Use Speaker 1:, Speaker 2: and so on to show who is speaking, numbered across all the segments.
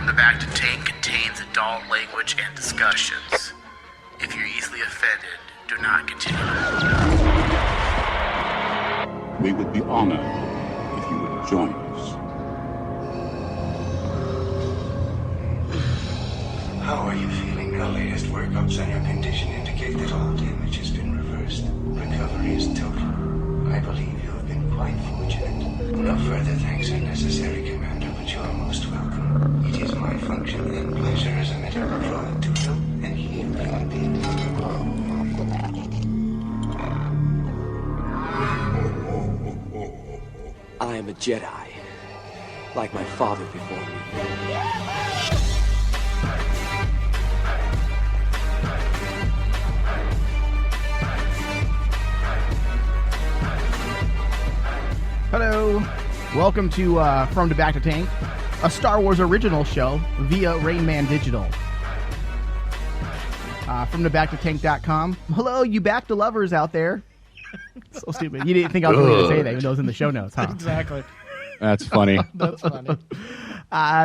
Speaker 1: From the Back to Tank contains adult language and discussions. If you're easily offended, do not continue.
Speaker 2: We would be honored if you would join us.
Speaker 3: How are you feeling? Our latest workups on your condition indicate that all damage has been reversed. Recovery is total. I believe you have been quite fortunate. No further thanks are necessary, Commander, but you are most welcome. It is my function and pleasure as a medical droid to help and heal human beings.
Speaker 4: I am a Jedi, like my father before me.
Speaker 5: Hello, welcome to From the Back to Tank, a Star Wars original show via Rain Man Digital. From the Back2Tank.com. Hello, you Bacta lovers out there. So stupid. You didn't think I was going to say that, even though it was in the show notes, huh?
Speaker 6: Exactly.
Speaker 7: That's funny.
Speaker 6: That's funny.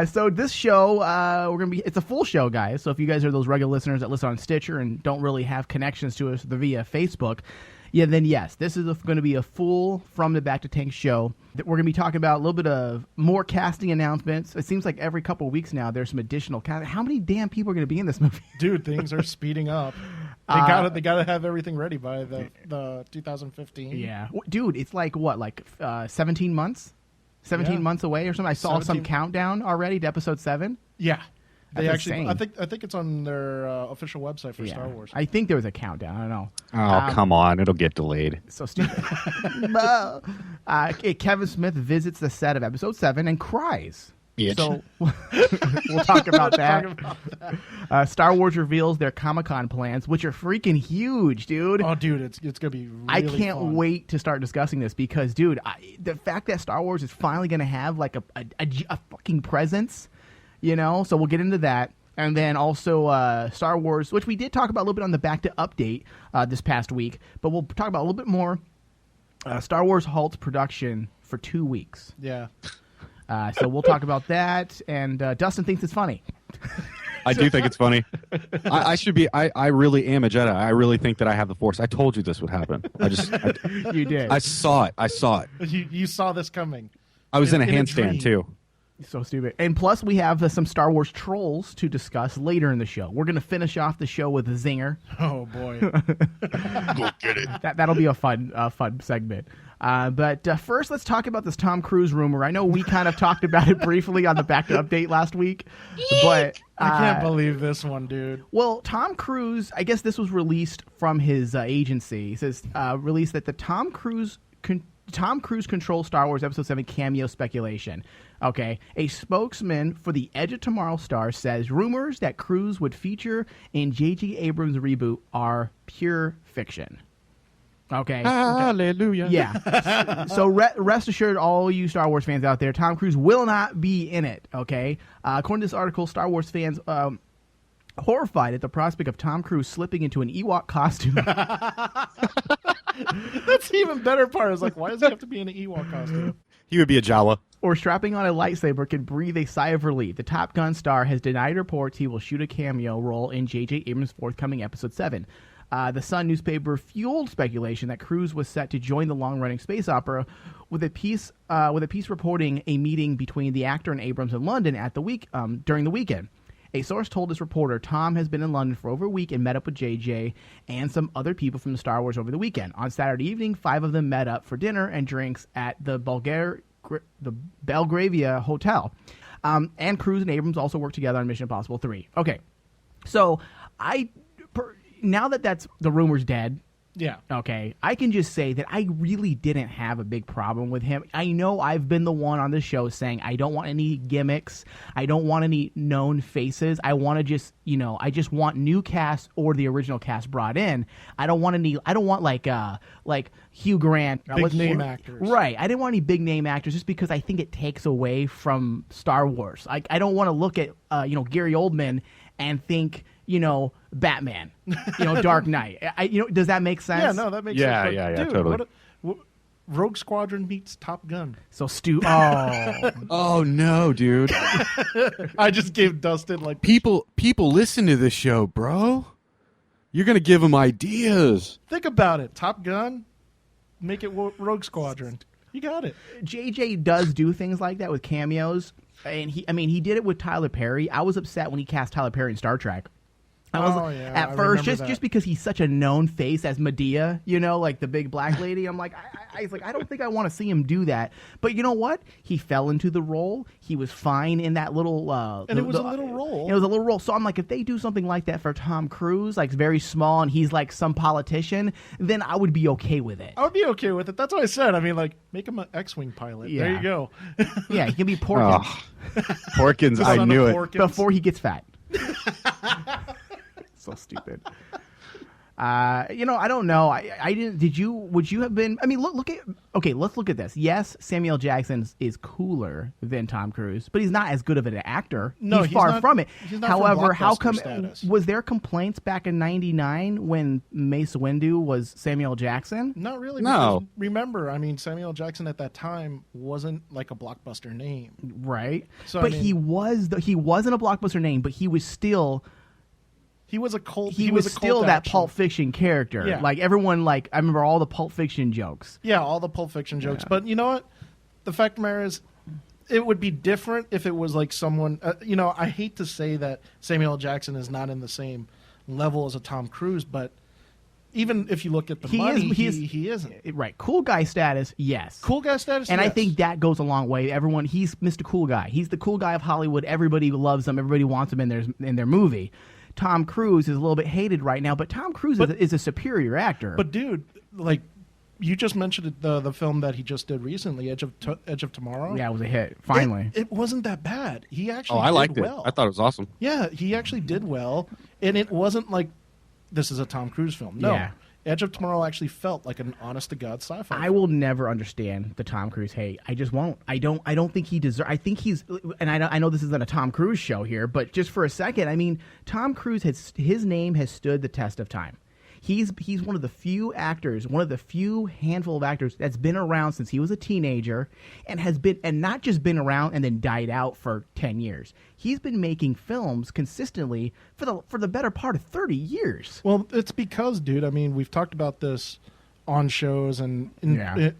Speaker 5: So this show, it's a full show, guys. So if you guys are those regular listeners that listen on Stitcher and don't really have connections to us via Facebook, then yes, this is going to be a full From the Back to Tank show. That we're going to be talking about a little bit of more casting announcements. It seems like every couple of weeks now there's some additional casting. How many damn people are going to be in this movie?
Speaker 6: Dude, things are speeding up. They gotta have everything ready by the 2015.
Speaker 5: Yeah, dude, it's like what, 17 months? 17 months away or something. I saw some countdown already to episode 7.
Speaker 6: Yeah. They
Speaker 5: That's
Speaker 6: actually,
Speaker 5: insane.
Speaker 6: I think it's on their official website for Star Wars.
Speaker 5: I think there was a countdown. I don't know.
Speaker 7: Oh, come on. It'll get delayed.
Speaker 5: So stupid. Kevin Smith visits the set of episode 7 and cries.
Speaker 7: Bitch.
Speaker 5: So we'll talk about that. Star Wars reveals their Comic-Con plans, which are freaking huge, dude.
Speaker 6: Oh, dude, it's going to be really
Speaker 5: I can't
Speaker 6: fun.
Speaker 5: wait to start discussing this because, dude, the fact that Star Wars is finally going to have like a fucking presence, so we'll get into that. And then also Star Wars, which we did talk about a little bit on the Bacta update this past week, but we'll talk about a little bit more. Star Wars halts production for 2 weeks.
Speaker 6: Yeah.
Speaker 5: So we'll talk about that. And Dustin thinks it's funny.
Speaker 7: I do think it's funny. I really am a Jedi. I really think that I have the Force. I told you this would happen.
Speaker 5: You did.
Speaker 7: I saw it.
Speaker 6: You saw this coming.
Speaker 7: I was in a
Speaker 6: dream.
Speaker 7: handstand, too.
Speaker 5: So stupid. And plus, we have some Star Wars trolls to discuss later in the show. We're going to finish off the show with a zinger.
Speaker 6: Oh, boy.
Speaker 7: Go get it.
Speaker 5: That'll be a fun segment. But first, let's talk about this Tom Cruise rumor. I know we kind of talked about it briefly on the Bacta update last week, but
Speaker 6: I can't believe this one, dude.
Speaker 5: Well, Tom Cruise, I guess this was released from his agency. It says released that the Tom Cruise controls Star Wars Episode 7 cameo speculation. Okay, a spokesman for the Edge of Tomorrow star says rumors that Cruise would feature in J.J. Abrams' reboot are pure fiction. Okay.
Speaker 7: Hallelujah.
Speaker 5: Yeah. So rest assured, all you Star Wars fans out there, Tom Cruise will not be in it. Okay. According to this article, Star Wars fans horrified at the prospect of Tom Cruise slipping into an Ewok costume.
Speaker 6: That's the even better part. Is like, why does he have to be in an Ewok costume?
Speaker 7: He would be a Jawa.
Speaker 5: Or strapping on a lightsaber can breathe a sigh of relief. The Top Gun star has denied reports he will shoot a cameo role in J.J. Abrams' forthcoming Episode 7. The Sun newspaper fueled speculation that Cruise was set to join the long-running space opera with a piece reporting a meeting between the actor and Abrams in London during the weekend. A source told this reporter Tom has been in London for over a week and met up with JJ and some other people from the Star Wars over the weekend. On Saturday evening, 5 of them met up for dinner and drinks at the Belgravia Hotel. And Cruise and Abrams also worked together on Mission Impossible 3. Okay, so now that that's the rumor's dead,
Speaker 6: Yeah.
Speaker 5: okay, I can just say that I really didn't have a big problem with him. I know I've been the one on the show saying I don't want any gimmicks. I don't want any known faces. I want to just, I just want new cast or the original cast brought in. I don't want like Hugh Grant.
Speaker 6: Big name actors.
Speaker 5: Right. I didn't want any big name actors just because I think it takes away from Star Wars. I don't want to look at, Gary Oldman and think, Batman, Dark Knight. Does that make sense?
Speaker 6: Yeah, no, that makes sense.
Speaker 7: Yeah, totally.
Speaker 6: Rogue Squadron meets Top Gun.
Speaker 5: So Stu. Oh,
Speaker 7: Oh no, dude.
Speaker 6: I just gave Dustin like
Speaker 7: People listen to this show, bro. You're gonna give them ideas.
Speaker 6: think about it. Top Gun, make it Rogue Squadron. You got it.
Speaker 5: JJ does do things like that with cameos, and he did it with Tyler Perry. I was upset when he cast Tyler Perry in Star Trek. I was at first just because he's such a known face as Medea, like the big black lady. I'm like, I don't think I want to see him do that. But you know what? He fell into the role. He was fine in that little.
Speaker 6: And it was a little role.
Speaker 5: It was a little role. So I'm like, if they do something like that for Tom Cruise, like very small, and he's like some politician, then I would be okay with it.
Speaker 6: I would be okay with it. That's what I said. I mean, like, make him an X-wing pilot.
Speaker 5: Yeah.
Speaker 6: There you go.
Speaker 5: Yeah, he can be Porkins
Speaker 7: Porkins, I knew it.
Speaker 6: Porkins.
Speaker 5: before he gets fat. So stupid. I don't know. I didn't. Would you have been? I mean, let's look at this. Yes, Samuel Jackson is cooler than Tom Cruise, but he's not as good of an actor.
Speaker 6: No,
Speaker 5: he's far
Speaker 6: not,
Speaker 5: from it.
Speaker 6: He's not
Speaker 5: However,
Speaker 6: from
Speaker 5: how come
Speaker 6: status.
Speaker 5: was there complaints back in '99 when Mace Windu was Samuel Jackson?
Speaker 6: Not really.
Speaker 7: No.
Speaker 6: Because remember, I mean, Samuel Jackson at that time wasn't like a blockbuster name.
Speaker 5: Right.
Speaker 6: So,
Speaker 5: but
Speaker 6: I mean,
Speaker 5: he wasn't a blockbuster name, but he was still.
Speaker 6: He was a cult.
Speaker 5: He was still that
Speaker 6: action.
Speaker 5: Pulp Fiction character.
Speaker 6: Yeah.
Speaker 5: Like everyone, I remember all the Pulp Fiction jokes.
Speaker 6: Yeah, all the Pulp Fiction jokes.
Speaker 5: Yeah.
Speaker 6: But you know what? The fact of the matter is, it would be different if it was like someone. I hate to say that Samuel Jackson is not in the same level as a Tom Cruise, but even if you look at the money, he isn't.
Speaker 5: Right. Cool guy status, yes.
Speaker 6: Cool guy status,
Speaker 5: And I
Speaker 6: yes.
Speaker 5: think that goes a long way. Everyone, he's Mr. Cool Guy. He's the cool guy of Hollywood. Everybody loves him. Everybody wants him in their movie. Tom Cruise is a little bit hated right now, but Tom Cruise is a superior actor.
Speaker 6: But dude, like you just mentioned the film that he just did recently, Edge of Tomorrow.
Speaker 5: yeah, it was a hit. Finally,
Speaker 6: It wasn't that bad. He actually
Speaker 7: I liked
Speaker 6: did
Speaker 7: it.
Speaker 6: well.
Speaker 7: I thought it was awesome.
Speaker 6: Yeah, he actually did well, and it wasn't like this is a Tom Cruise film. No,
Speaker 5: Yeah.
Speaker 6: Edge of Tomorrow actually felt like an honest-to-God sci-fi.
Speaker 5: I will never understand the Tom Cruise hate. I just won't. I don't think he deserves. I think he's, and I know this isn't a Tom Cruise show here, but just for a second, I mean, Tom Cruise his name has stood the test of time. He's one of the few actors, one of the few handful of actors that's been around since he was a teenager, and not just been around and then died out for 10 years. He's been making films consistently for the better part of 30 years.
Speaker 6: Well, it's because, dude, I mean, we've talked about this on shows and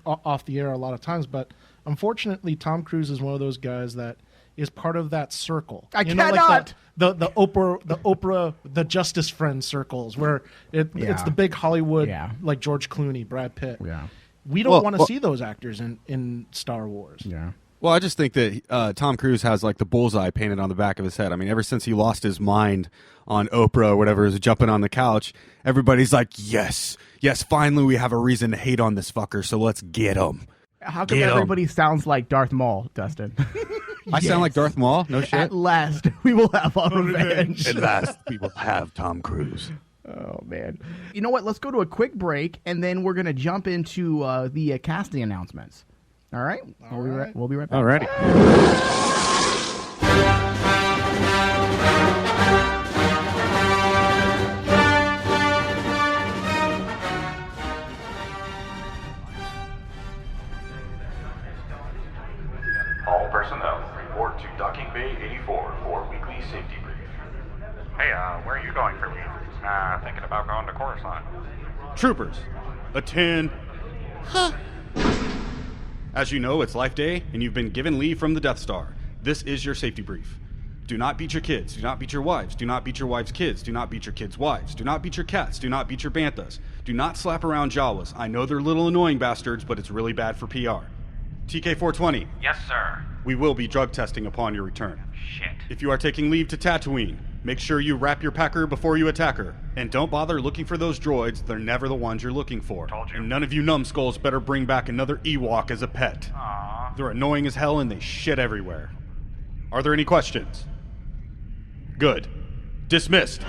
Speaker 6: off the air a lot of times, but unfortunately, Tom Cruise is one of those guys that is part of that circle.
Speaker 5: I
Speaker 6: Like
Speaker 5: cannot.
Speaker 6: the Oprah, the Justice Friends circles, where it's the big Hollywood, like George Clooney, Brad Pitt.
Speaker 5: Yeah.
Speaker 6: We don't want to see those actors in Star Wars.
Speaker 5: Yeah.
Speaker 7: Well, I just think that Tom Cruise has like the bullseye painted on the back of his head. I mean, ever since he lost his mind on Oprah or whatever, is jumping on the couch, everybody's like, yes, finally we have a reason to hate on this fucker, so let's get him.
Speaker 5: How come
Speaker 7: Get 'em.
Speaker 5: everybody sounds like Darth Maul, Dustin?
Speaker 7: I sound like Darth Maul? No shit.
Speaker 5: At last, we will have our revenge.
Speaker 7: At last, we will have Tom Cruise.
Speaker 5: Oh, man. You know what? Let's go to a quick break, and then we're going to jump into the casting announcements. All right? We'll be right back.
Speaker 7: Alrighty.
Speaker 8: All personnel, report to Docking Bay 84 for weekly safety brief. Hey, where are you going for leave? Thinking about going to Coruscant.
Speaker 7: Troopers, attend. As you know, it's Life Day, and you've been given leave from the Death Star. This is your safety brief. Do not beat your kids. Do not beat your wives. Do not beat your wives' kids. Do not beat your kids' wives. Do not beat your cats. Do not beat your banthas. Do not slap around Jawas. I know they're little annoying bastards, but it's really bad for PR. TK-420,
Speaker 8: Yes, sir.
Speaker 7: we will be drug testing upon your return.
Speaker 8: Shit.
Speaker 7: If you are taking leave to Tatooine, make sure you wrap your packer before you attack her. And don't bother looking for those droids. They're never the ones you're looking for.
Speaker 8: Told you.
Speaker 7: And none of you numbskulls better bring back another Ewok as a pet.
Speaker 8: Aww.
Speaker 7: They're annoying as hell and they shit everywhere. Are there any questions? Good. Dismissed.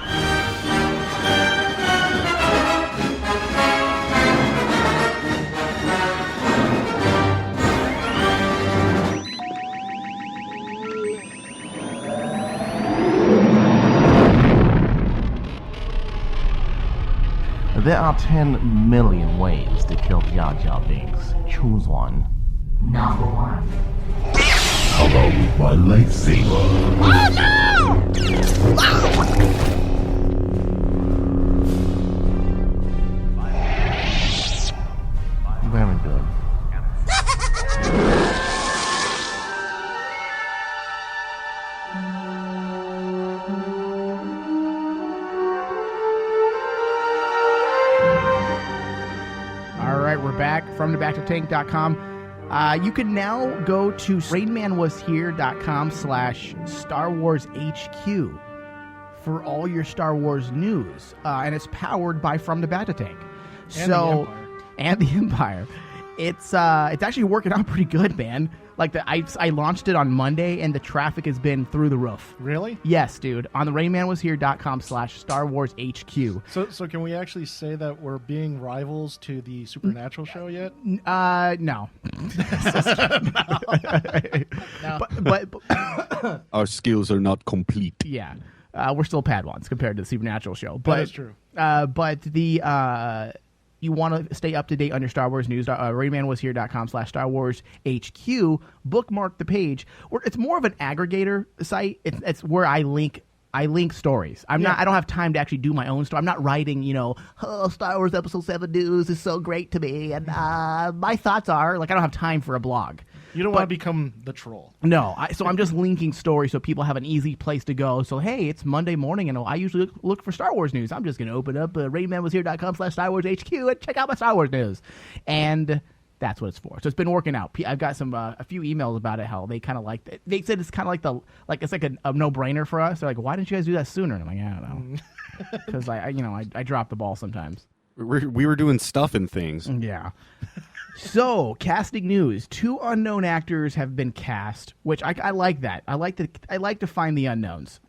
Speaker 9: There are 10 million ways to kill Jar Jar Binks. Choose one.
Speaker 10: Number 1.
Speaker 2: How about my lightsaber?
Speaker 9: Very good.
Speaker 5: All right, we're back from the BactaTank.com. You can now go to RainManWasHere.com/Star Wars HQ for all your Star Wars news, and it's powered by From the Bacta Tank. And the Empire. It's actually working out pretty good, man. Like I launched it on Monday, and the traffic has been through the roof.
Speaker 6: Really?
Speaker 5: Yes, dude. On the RainManWasHere.com/Star Wars HQ.
Speaker 6: So can we actually say that we're being rivals to the Supernatural show yet?
Speaker 5: No.
Speaker 6: No.
Speaker 5: But
Speaker 7: Our skills are not complete.
Speaker 5: yeah, we're still Padawans compared to the Supernatural show. But
Speaker 6: That is true.
Speaker 5: But the you want to stay up to date on your Star Wars news, RainManWasHere.com/Star Wars HQ. Bookmark the page. It's more of an aggregator site. It's where I link stories. I don't have time to actually do my own story. I'm not writing, Star Wars Episode 7 news is so great to me, and my thoughts are, I don't have time for a blog.
Speaker 6: You don't want to become the troll.
Speaker 5: No, so I'm just linking stories so people have an easy place to go. So, hey, it's Monday morning, and I usually look for Star Wars news. I'm just going to open up RainManWasHere.com/Star Wars HQ and check out my Star Wars news. And that's what it's for. So it's been working out. I've got a few emails about it, how they kind of like it. They said it's kind of it's like a no-brainer for us. They're like, why didn't you guys do that sooner? And I'm like, I don't know. Because I drop the ball sometimes.
Speaker 7: We were doing stuff and things.
Speaker 5: Yeah. So, casting news. 2 unknown actors have been cast, which I like that. I like to find the unknowns.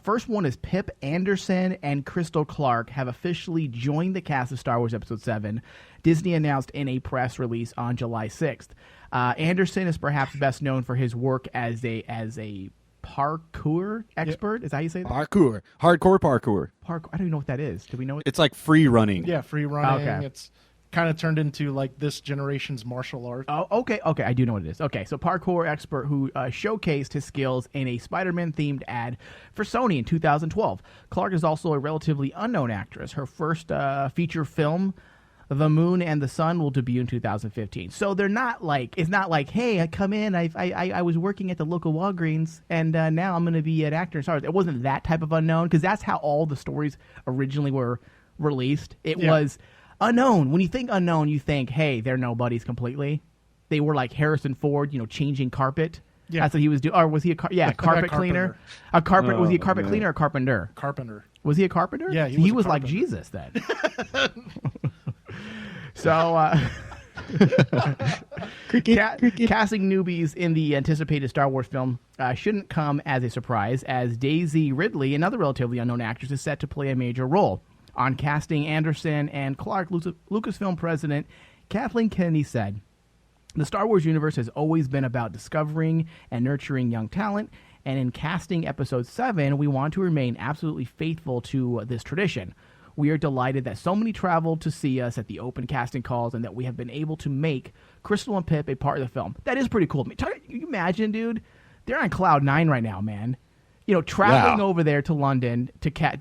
Speaker 5: First one is Pip Anderson and Crystal Clark have officially joined the cast of Star Wars Episode 7. Disney announced in a press release on July 6th. Anderson is perhaps best known for his work as a parkour expert. Is that how you say that?
Speaker 7: Parkour. Hardcore parkour.
Speaker 5: Parkour. I don't even know what that is. Do we know it?
Speaker 7: It's like free running.
Speaker 6: Yeah, free running.
Speaker 5: Okay.
Speaker 6: It's kind of turned into this generation's martial art.
Speaker 5: Oh, okay, I do know what it is. Okay, so parkour expert who showcased his skills in a Spider-Man themed ad for Sony in 2012. Clark is also a relatively unknown actress. Her first feature film, The Moon and the Sun, will debut in 2015. So they're not it's not like, hey, I come in, I was working at the local Walgreens, and now I'm going to be an actor in Star Wars. It wasn't that type of unknown, because that's how all the stories originally were released. It was unknown. When you think unknown, you think, hey, they're nobodies completely. They were like Harrison Ford, changing carpet. Yeah. That's what he was doing. Or was he carpet cleaner? Was he a carpet cleaner or carpenter?
Speaker 6: Carpenter.
Speaker 5: Was he a carpenter?
Speaker 6: Yeah,
Speaker 5: he was like Jesus then. So, casting newbies in the anticipated Star Wars film shouldn't come as a surprise, as Daisy Ridley, another relatively unknown actress, is set to play a major role. On casting Anderson and Clark, Lucasfilm president Kathleen Kennedy said, "The Star Wars universe has always been about discovering and nurturing young talent, and in casting Episode 7, we want to remain absolutely faithful to this tradition. We are delighted that so many traveled to see us at the open casting calls, and that we have been able to make Crystal and Pip a part of the film." That is pretty cool. Can you imagine, dude? They're on cloud 9 right now, man. Traveling over there to London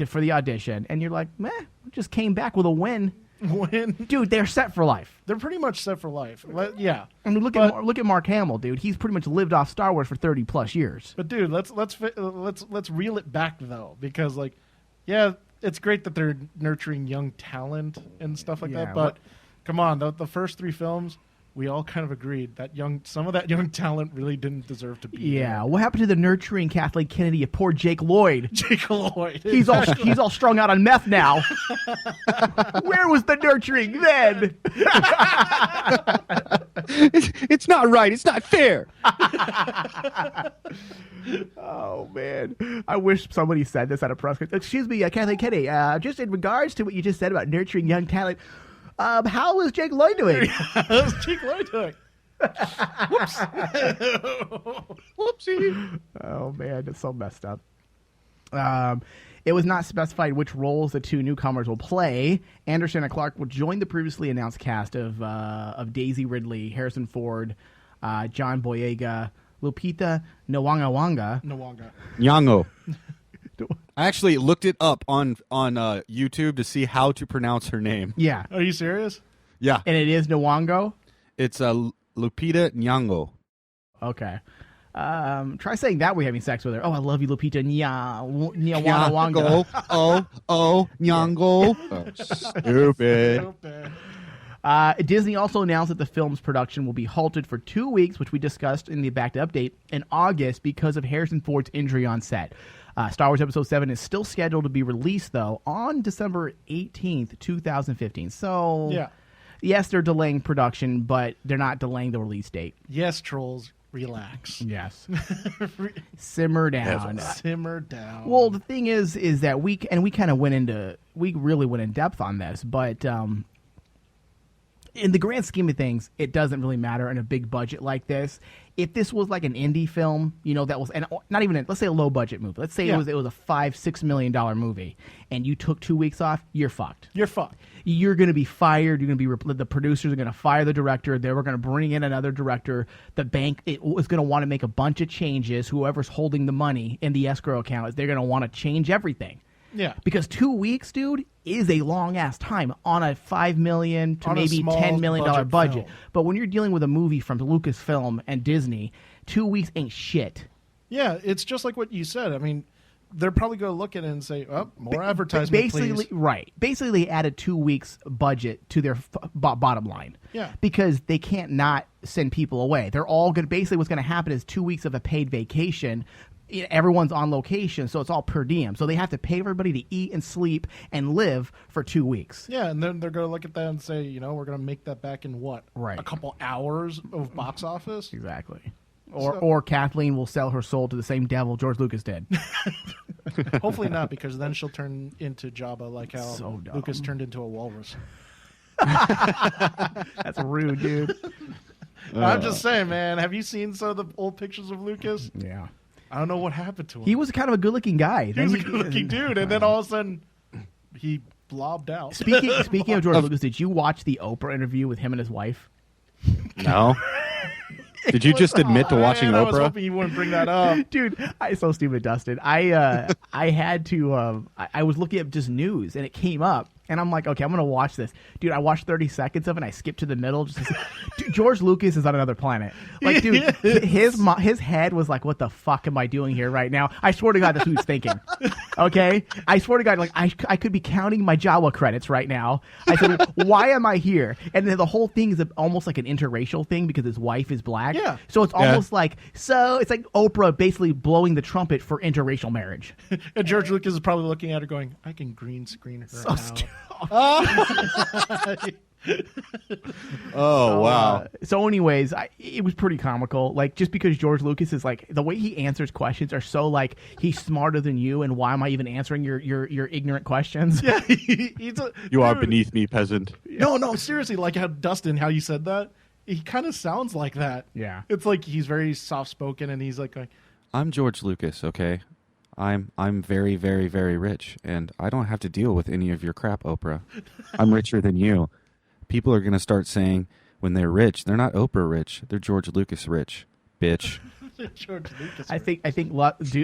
Speaker 5: for the audition, and you're like, meh, just came back with a win. Dude, they're set for life.
Speaker 6: They're pretty much set for life. Yeah.
Speaker 5: I mean, look at Mark Hamill, dude. He's pretty much lived off Star Wars for 30 plus years.
Speaker 6: But dude, let's reel it back though, because it's great that they're nurturing young talent and stuff like that. But come on, the first 3 films, we all kind of agreed that some of that young talent really didn't deserve to be there.
Speaker 5: What happened to the nurturing Kathleen Kennedy of poor Jake Lloyd?
Speaker 6: Jake Lloyd.
Speaker 5: He's all strung out on meth now. Where was the nurturing then?
Speaker 7: It's not right. It's not fair.
Speaker 5: Oh, man. I wish somebody said this at a press conference. Excuse me, Kathleen Kennedy, just in regards to what you just said about nurturing young talent, how is Jake Lloyd doing?
Speaker 6: How's Jake Lloyd doing? Whoops. Whoopsie.
Speaker 5: Oh, man, that's so messed up. It was not specified which roles the two newcomers will play. Anderson and Clark will join the previously announced cast of Daisy Ridley, Harrison Ford, John Boyega, Lupita Nyong'o.
Speaker 10: Nyong'o. I actually looked it up on YouTube to see how to pronounce her name.
Speaker 5: Yeah.
Speaker 6: Are you serious?
Speaker 10: Yeah.
Speaker 5: And it is Nyong'o?
Speaker 10: It's Lupita Nyong'o.
Speaker 5: Okay. Try saying that we're having sex with her. Oh, I love you, Lupita Nyong'o.
Speaker 10: Nyong'o. Stupid.
Speaker 5: Disney also announced that the film's production will be halted for 2 weeks, which we discussed in the Bacta update, in August because of Harrison Ford's injury on set. Star Wars Episode 7 is still scheduled to be released, though, on December 18th, 2015. So,
Speaker 6: Yeah.
Speaker 5: yes, they're delaying production, but they're not delaying the release date.
Speaker 6: Yes, trolls, relax.
Speaker 5: Yes. Simmer down.
Speaker 6: Simmer down.
Speaker 5: Well, the thing is that we kind of we really went in depth on this, but in the grand scheme of things, it doesn't really matter in a big budget like this. If this was like an indie film, that was, and not even, let's say a low budget movie. Let's say it was a $5-6 million movie, and you took 2 weeks off, you're fucked.
Speaker 6: You're fucked.
Speaker 5: You're going to be fired. You're going to be the producers are going to fire the director. They were going to bring in another director. The bank is going to want to make a bunch of changes. Whoever's holding the money in the escrow account, they're going to want to change everything.
Speaker 6: Yeah.
Speaker 5: Because 2 weeks, dude, is a long ass time on a $5 million to maybe $10 million budget.
Speaker 6: Film.
Speaker 5: But when you're dealing with a movie from Lucasfilm and Disney, 2 weeks ain't shit.
Speaker 6: Yeah, it's just like what you said. I mean, they're probably going to look at it and say, "Oh, more advertisement,
Speaker 5: basically,
Speaker 6: please."
Speaker 5: Right. Basically, they added 2 weeks budget to their bottom line.
Speaker 6: Yeah.
Speaker 5: Because they can't not send people away. They're all going to basically what's going to happen is 2 weeks of a paid vacation. Everyone's on location, so it's all per diem. So they have to pay everybody to eat and sleep and live for 2 weeks.
Speaker 6: Yeah, and then they're going to look at that and say, we're going to make that back in what?
Speaker 5: Right.
Speaker 6: A couple hours of box office?
Speaker 5: Exactly. Or Kathleen will sell her soul to the same devil George Lucas did.
Speaker 6: Hopefully not, because then she'll turn into Jabba like how
Speaker 5: So dumb.
Speaker 6: Lucas turned into a walrus.
Speaker 5: That's rude, dude.
Speaker 6: I'm just saying, man. Have you seen some of the old pictures of Lucas?
Speaker 5: Yeah.
Speaker 6: I don't know what happened to him.
Speaker 5: He was kind of a good-looking guy.
Speaker 6: He was a good-looking dude, and then all of a sudden, he blobbed out.
Speaker 5: Speaking of George Lucas, did you watch the Oprah interview with him and his wife?
Speaker 10: No. Did you just admit to watching
Speaker 6: I
Speaker 10: Oprah?
Speaker 6: was hoping you wouldn't bring that up.
Speaker 5: Dude, I'm so stupid, Dustin. I had to. I was looking up just news, and it came up, and I'm like, okay, I'm gonna watch this, dude. I watched 30 seconds of it, and I skipped to the middle. Dude, George Lucas is on another planet. Like, dude, his head was like, what the fuck am I doing here right now? I swear to God, that's what he was thinking. Okay, I swear to God, like I could be counting my Jawa credits right now. I said, why am I here? And then the whole thing is almost like an interracial thing because his wife is black.
Speaker 6: Yeah.
Speaker 5: So it's almost like it's like Oprah basically blowing the trumput for interracial marriage.
Speaker 6: And George Lucas is probably looking at her going, I can green screen her
Speaker 5: So
Speaker 6: out.
Speaker 10: Oh, wow.
Speaker 5: So anyways, it was pretty comical. Like, just because George Lucas is like, the way he answers questions are so like, he's smarter than you, and why am I even answering your ignorant questions?
Speaker 6: Yeah,
Speaker 10: You are beneath me, peasant.
Speaker 6: No, seriously, like how Dustin, how you said that, he kind of sounds like that.
Speaker 5: Yeah.
Speaker 6: It's like he's very soft-spoken, and he's like going,
Speaker 10: I'm George Lucas, okay? I'm very, very, very rich, and I don't have to deal with any of your crap, Oprah. I'm richer than you. People are going to start saying when they're rich, they're not Oprah rich, they're George Lucas rich, bitch.
Speaker 6: George Lucas.
Speaker 5: I think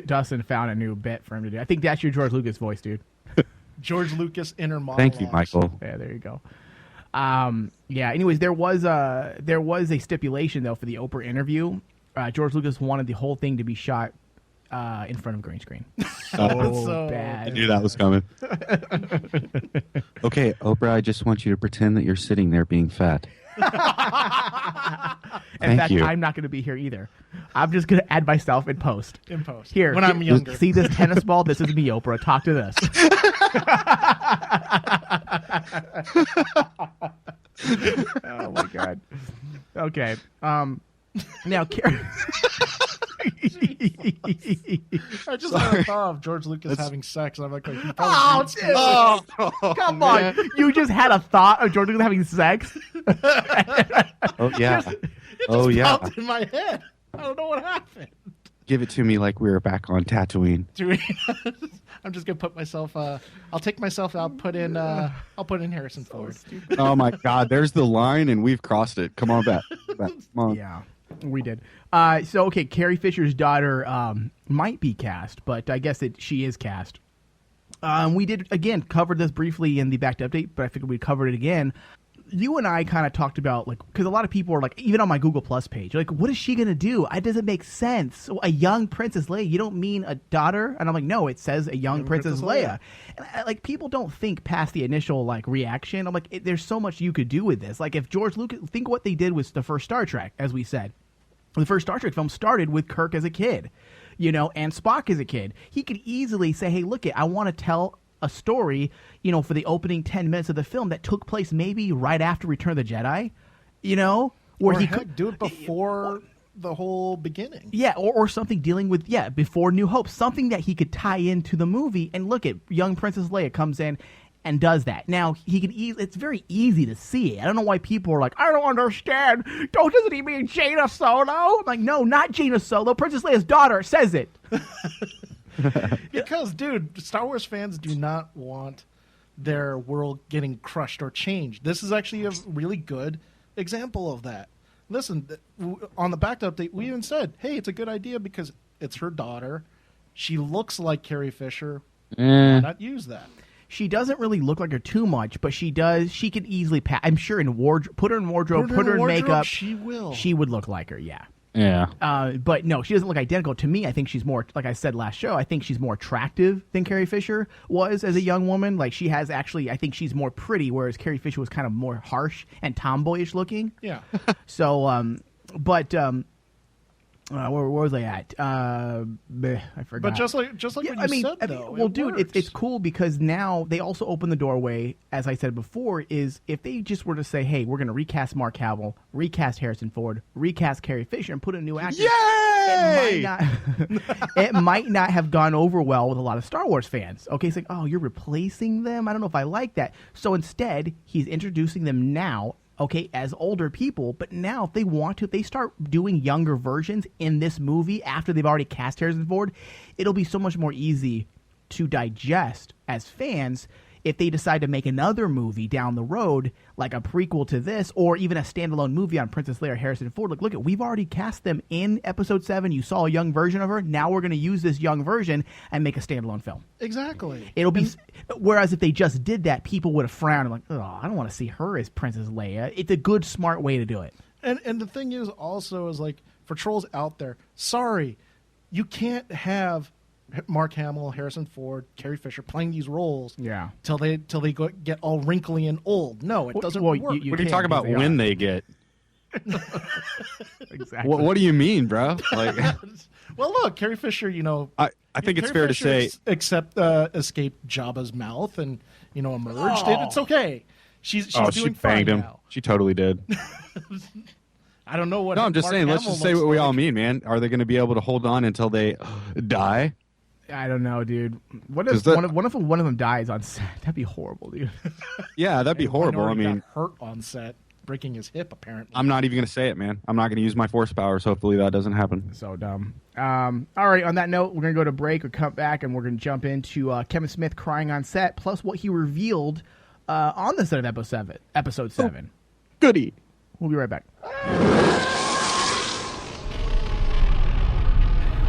Speaker 5: Dustin found a new bit for him to do. I think that's your George Lucas voice, dude.
Speaker 6: George Lucas inner monologues.
Speaker 10: Thank you, Michael.
Speaker 5: Yeah, there you go. Yeah. Anyways, there was a stipulation though for the Oprah interview. George Lucas wanted the whole thing to be shot in front of green screen. So bad.
Speaker 10: I knew that was coming. Okay, Oprah, I just want you to pretend that you're sitting there being fat.
Speaker 5: In fact,
Speaker 10: you.
Speaker 5: I'm not going to be here either. I'm just going to add myself in post.
Speaker 6: In post.
Speaker 5: Here,
Speaker 6: When I'm younger.
Speaker 5: See this tennis ball? This is me, Oprah. Talk to this. Oh my God. Okay. Now,
Speaker 6: I just had a thought of George Lucas having sex, and I'm like, he
Speaker 5: oh,
Speaker 6: probably
Speaker 5: dude. Come on. You just had a thought of George Lucas having sex?
Speaker 10: Oh, yeah.
Speaker 6: It popped in my head. I don't know what happened.
Speaker 10: Give it to me like we were back on Tatooine.
Speaker 6: Dude, I'm just gonna put myself. I'll take myself out. I'll put in Harrison Ford.
Speaker 10: Oh my God, there's the line, and we've crossed it. Come on back. Come on.
Speaker 5: Yeah, we did. So okay, Carrie Fisher's daughter might be cast, but I guess she is cast. We did again covered this briefly in the Bacta update, but I figured we'd cover it again. You and I kind of talked about, like, because a lot of people are like, even on my Google Plus page, like, what is she going to do? It doesn't make sense. A young Princess Leia, you don't mean a daughter? And I'm like, no, it says a young Princess Leia. And like, people don't think past the initial, like, reaction. I'm like, there's so much you could do with this. Like, if George Lucas, think what they did with the first Star Trek, as we said. The first Star Trek film started with Kirk as a kid, and Spock as a kid. He could easily say, hey, look, I want to tell a story, for the opening 10 minutes of the film that took place maybe right after Return of the Jedi, where he could
Speaker 6: do it before the whole beginning.
Speaker 5: Yeah, or something dealing with, before New Hope, something that he could tie into the movie. And look at young Princess Leia comes in and does that. Now, it's very easy to see it. I don't know why people are like, I don't understand. Doesn't he mean Jaina Solo? I'm like, no, not Jaina Solo. Princess Leia's daughter says it.
Speaker 6: Because, dude, Star Wars fans do not want their world getting crushed or changed. This is actually a really good example of that. Listen, on the Bacta update, we even said, hey, it's a good idea because it's her daughter. She looks like Carrie Fisher. Why not use that?
Speaker 5: She doesn't really look like her too much, but she does. She can easily pass. I'm sure in wardrobe, put her in makeup.
Speaker 6: She will.
Speaker 5: She would look like her, yeah.
Speaker 10: Yeah.
Speaker 5: But no, she doesn't look identical. To me, I think she's more, like I said last show, I think she's more attractive than Carrie Fisher was as a young woman. Like, she has actually, I think she's more pretty, whereas Carrie Fisher was kind of more harsh and tomboyish looking.
Speaker 6: Yeah.
Speaker 5: So, where was I at? I forgot.
Speaker 6: But just like what you said, though.
Speaker 5: Well, dude, it's cool because now they also open the doorway, as I said before, is if they just were to say, hey, we're going to recast Mark Hamill, recast Harrison Ford, recast Carrie Fisher, and put a new actor.
Speaker 10: Yay!
Speaker 5: It might not have gone over well with a lot of Star Wars fans. Okay, it's like, oh, you're replacing them? I don't know if I like that. So instead, he's introducing them now, okay, as older people, but now if they want to, if they start doing younger versions in this movie after they've already cast Harrison Ford, it'll be so much more easy to digest as fans if they decide to make another movie down the road, like a prequel to this, or even a standalone movie on Princess Leia or Harrison Ford. Like, look, we've already cast them in Episode 7. You saw a young version of her. Now we're going to use this young version and make a standalone film.
Speaker 6: Exactly.
Speaker 5: It'll be. Whereas if they just did that, people would have frowned and like, oh, I don't want to see her as Princess Leia. It's a good, smart way to do it.
Speaker 6: And the thing is also is like, for trolls out there, sorry, you can't have Mark Hamill, Harrison Ford, Carrie Fisher playing these roles till they get all wrinkly and old. No, it doesn't work.
Speaker 10: What are you talking about when they get?
Speaker 5: Exactly.
Speaker 10: What do you mean, bro? Like,
Speaker 6: well, look, Carrie Fisher,
Speaker 10: I think it's fair to say
Speaker 6: escaped Jabba's mouth and emerged. It's okay. She's doing fine
Speaker 10: him.
Speaker 6: now.
Speaker 10: She totally did.
Speaker 6: I don't know what.
Speaker 10: No, I'm just saying. Let's just say what we all mean, man. Are they going to be able to hold on until they die?
Speaker 5: I don't know, dude. What if one of them dies on set? That'd be horrible, dude.
Speaker 10: Yeah, that'd be horrible. I mean,
Speaker 6: got hurt on set, breaking his hip. Apparently,
Speaker 10: I'm not even going to say it, man. I'm not going to use my force powers. Hopefully, that doesn't happen.
Speaker 5: So dumb. All right. On that note, we're going to go to break or come back, and we're going to jump into Kevin Smith crying on set, plus what he revealed on the set of Episode 7.
Speaker 10: Oh, goody.
Speaker 5: We'll be right back.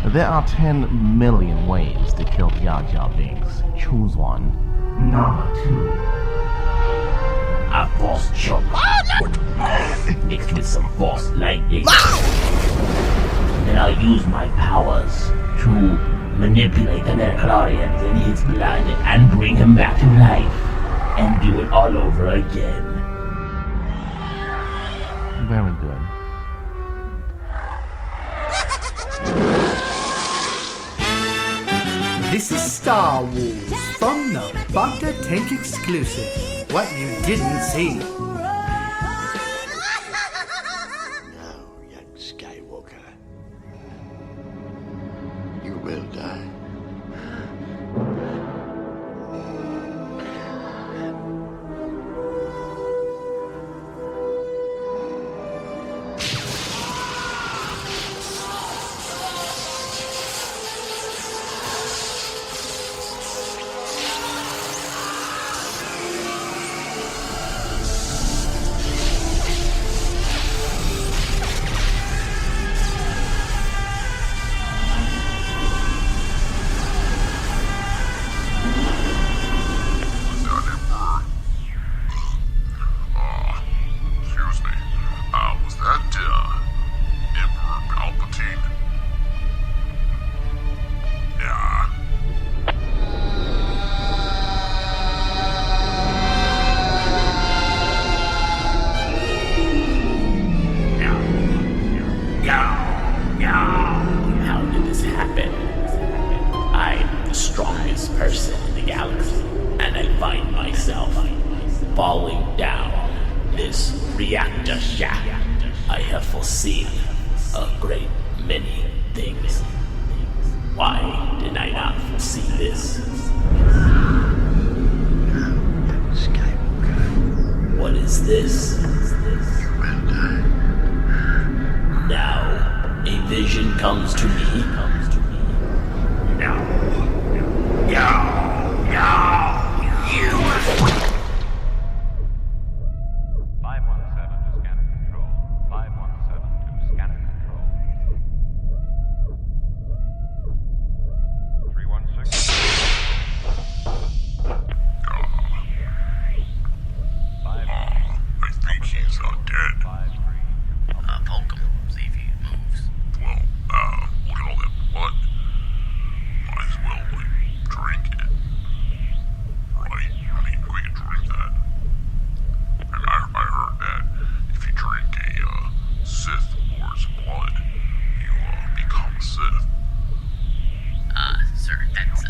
Speaker 9: There are 10 million ways to kill Jar Jar Binks. Choose one. Number 2.
Speaker 11: A force choke. Mixed with some force lightning. Then I'll use my powers to manipulate the midichlorians in his blood and bring him back to life. And do it all over again.
Speaker 9: Very good.
Speaker 12: This is Star Wars from the Bacta Tank exclusive. What you didn't see.
Speaker 3: Now, young Skywalker, you will die.
Speaker 11: smartest person in the galaxy, and I find myself falling down this reactor shaft. I have foreseen a great many things. Why did I not foresee this? What is this? Now, a vision comes to me. No. You.
Speaker 8: 517 to scanner control. 517 to scanner control. 316. 5.
Speaker 13: I think he's dead.
Speaker 8: 5-3.
Speaker 1: Poke him, see if he moves.
Speaker 13: Well, look at all that blood. Might as well, drink it. Right? I mean, we can drink that. And I heard that if you drink a Sith Lord's blood, you become a Sith.
Speaker 1: Sir, that's,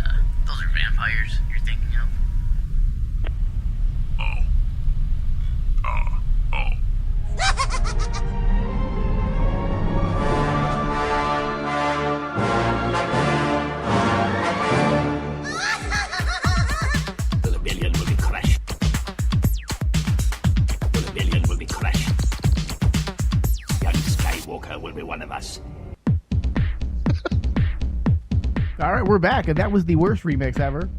Speaker 1: those are vampires you're thinking of?
Speaker 11: The rebellion will be crushed. The rebellion will be crushed. Young Skywalker will be one of us.
Speaker 5: All right, we're back, and that was the worst remix ever.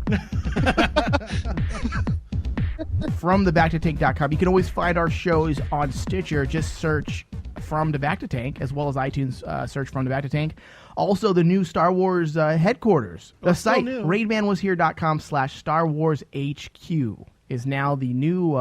Speaker 5: From the BactaTank.com. You can always find our shows on Stitcher. Just search From the Bacta Tank, as well as iTunes. Search From the Bacta Tank. Also, the new Star Wars headquarters. The site, RainmanWasHere.com/Star Wars HQ is now the new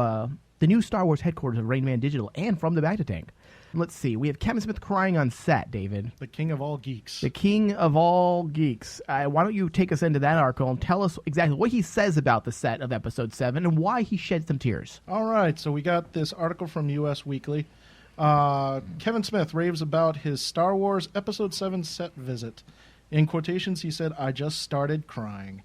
Speaker 5: Star Wars headquarters of Rain Man Digital and From the Bacta Tank. Let's see. We have Kevin Smith crying on set, David.
Speaker 6: The king of all geeks.
Speaker 5: The king of all geeks. Why don't you take us into that article and tell us exactly what he says about the set of Episode 7 and why he shed some tears.
Speaker 6: All right, so we got this article from US Weekly. Kevin Smith raves about his Star Wars Episode 7 set visit. In quotations, he said, "I just started crying."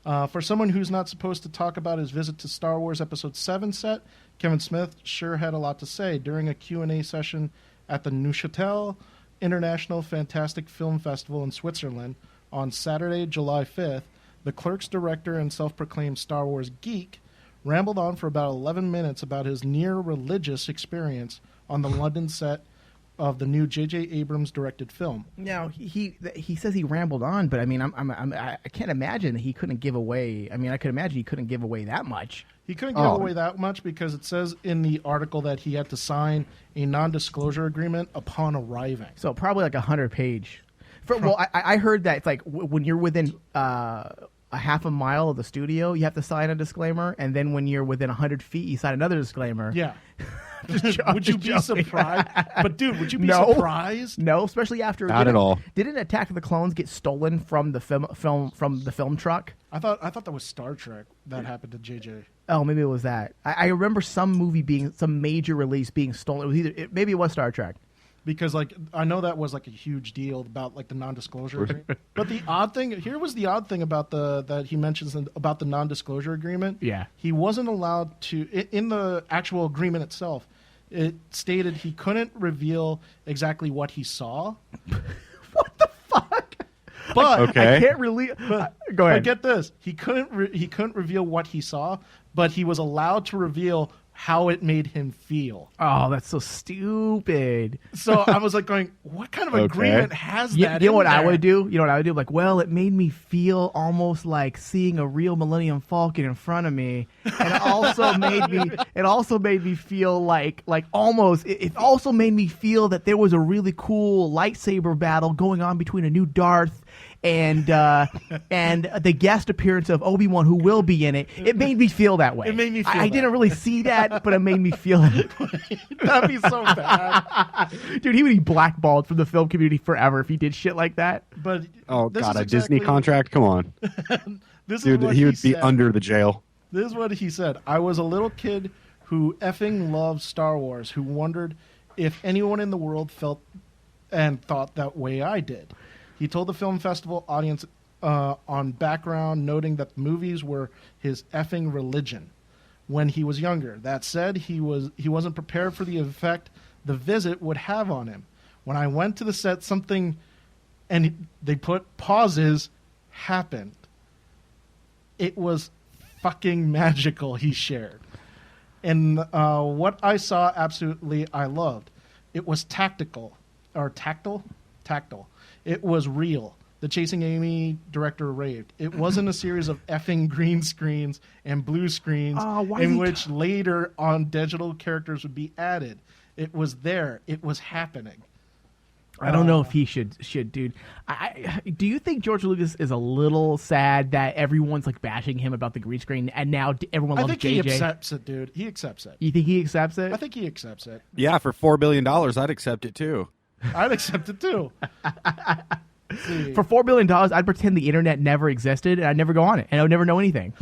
Speaker 6: For someone who's not supposed to talk about his visit to Star Wars Episode 7 set, Kevin Smith sure had a lot to say during a Q&A session at the Neuchâtel International Fantastic Film Festival in Switzerland on Saturday, July 5th. The Clerks director and self-proclaimed Star Wars geek rambled on for about 11 minutes about his near-religious experience on the London set of the new J.J. Abrams directed film.
Speaker 5: Now, he says he rambled on, but I mean, I can't imagine that he couldn't give away. I mean, I could imagine he couldn't give away that much.
Speaker 6: He couldn't give away that much because it says in the article that he had to sign a non-disclosure agreement upon arriving.
Speaker 5: So probably like 100-page. Well, I heard that it's like when you're within a half a mile of the studio, you have to sign a disclaimer, and then when you're within 100 feet, you sign another disclaimer.
Speaker 6: Yeah. Would you be surprised? But dude, would you be surprised?
Speaker 5: No, especially after
Speaker 10: Not at all.
Speaker 5: Didn't Attack of the Clones get stolen from the film truck?
Speaker 6: I thought that was Star Trek that happened to JJ.
Speaker 5: Oh, maybe it was that. I remember some major release being stolen. It was maybe it was Star Trek.
Speaker 6: Because I know that was a huge deal about the non-disclosure agreement. But the odd thing about that he mentions about the non-disclosure agreement.
Speaker 5: Yeah.
Speaker 6: He wasn't allowed to in the actual agreement itself. It stated he couldn't reveal exactly what he saw.
Speaker 5: What the fuck?
Speaker 6: But
Speaker 5: okay. I can't really go ahead.
Speaker 6: But get this. He couldn't reveal what he saw, but he was allowed to reveal how it made him feel.
Speaker 5: Oh, that's so stupid.
Speaker 6: So I was going, what kind of agreement has that?
Speaker 5: You know what I would do? Well, it made me feel almost like seeing a real Millennium Falcon in front of me, and it also made me feel it also made me feel that there was a really cool lightsaber battle going on between a new Darth and the guest appearance of Obi-Wan, who will be in it. It made me feel that way.
Speaker 6: It made me feel
Speaker 5: I didn't really see that, but it made me feel it.
Speaker 6: That'd be so bad.
Speaker 5: Dude, he would be blackballed from the film community forever if he did shit like that.
Speaker 6: But
Speaker 10: Disney contract? Come on. Dude, he would be under the jail.
Speaker 6: This is what he said. I was a little kid who effing loved Star Wars, who wondered if anyone in the world felt and thought that way I did. He told the film festival audience on background, noting that the movies were his effing religion when he was younger. That said, he wasn't prepared for the effect the visit would have on him. When I went to the set, something, and they put pauses, happened. It was fucking magical, he shared. And what I saw, absolutely, I loved. It was tactile. It was real. The Chasing Amy director raved. It wasn't a series of effing green screens and blue screens in which later on digital characters would be added. It was there. It was happening.
Speaker 5: I don't know if he should, dude. Do you think George Lucas is a little sad that everyone's like bashing him about the green screen, and now everyone loves JJ?
Speaker 6: I think he accepts it, dude. He accepts it.
Speaker 5: You think he accepts it?
Speaker 6: I think he accepts it.
Speaker 10: Yeah, for $4 billion, I'd accept it too.
Speaker 6: I'd accept it too.
Speaker 5: For $4 billion, I'd pretend the internet never existed, and I'd never go on it, and I would never know anything.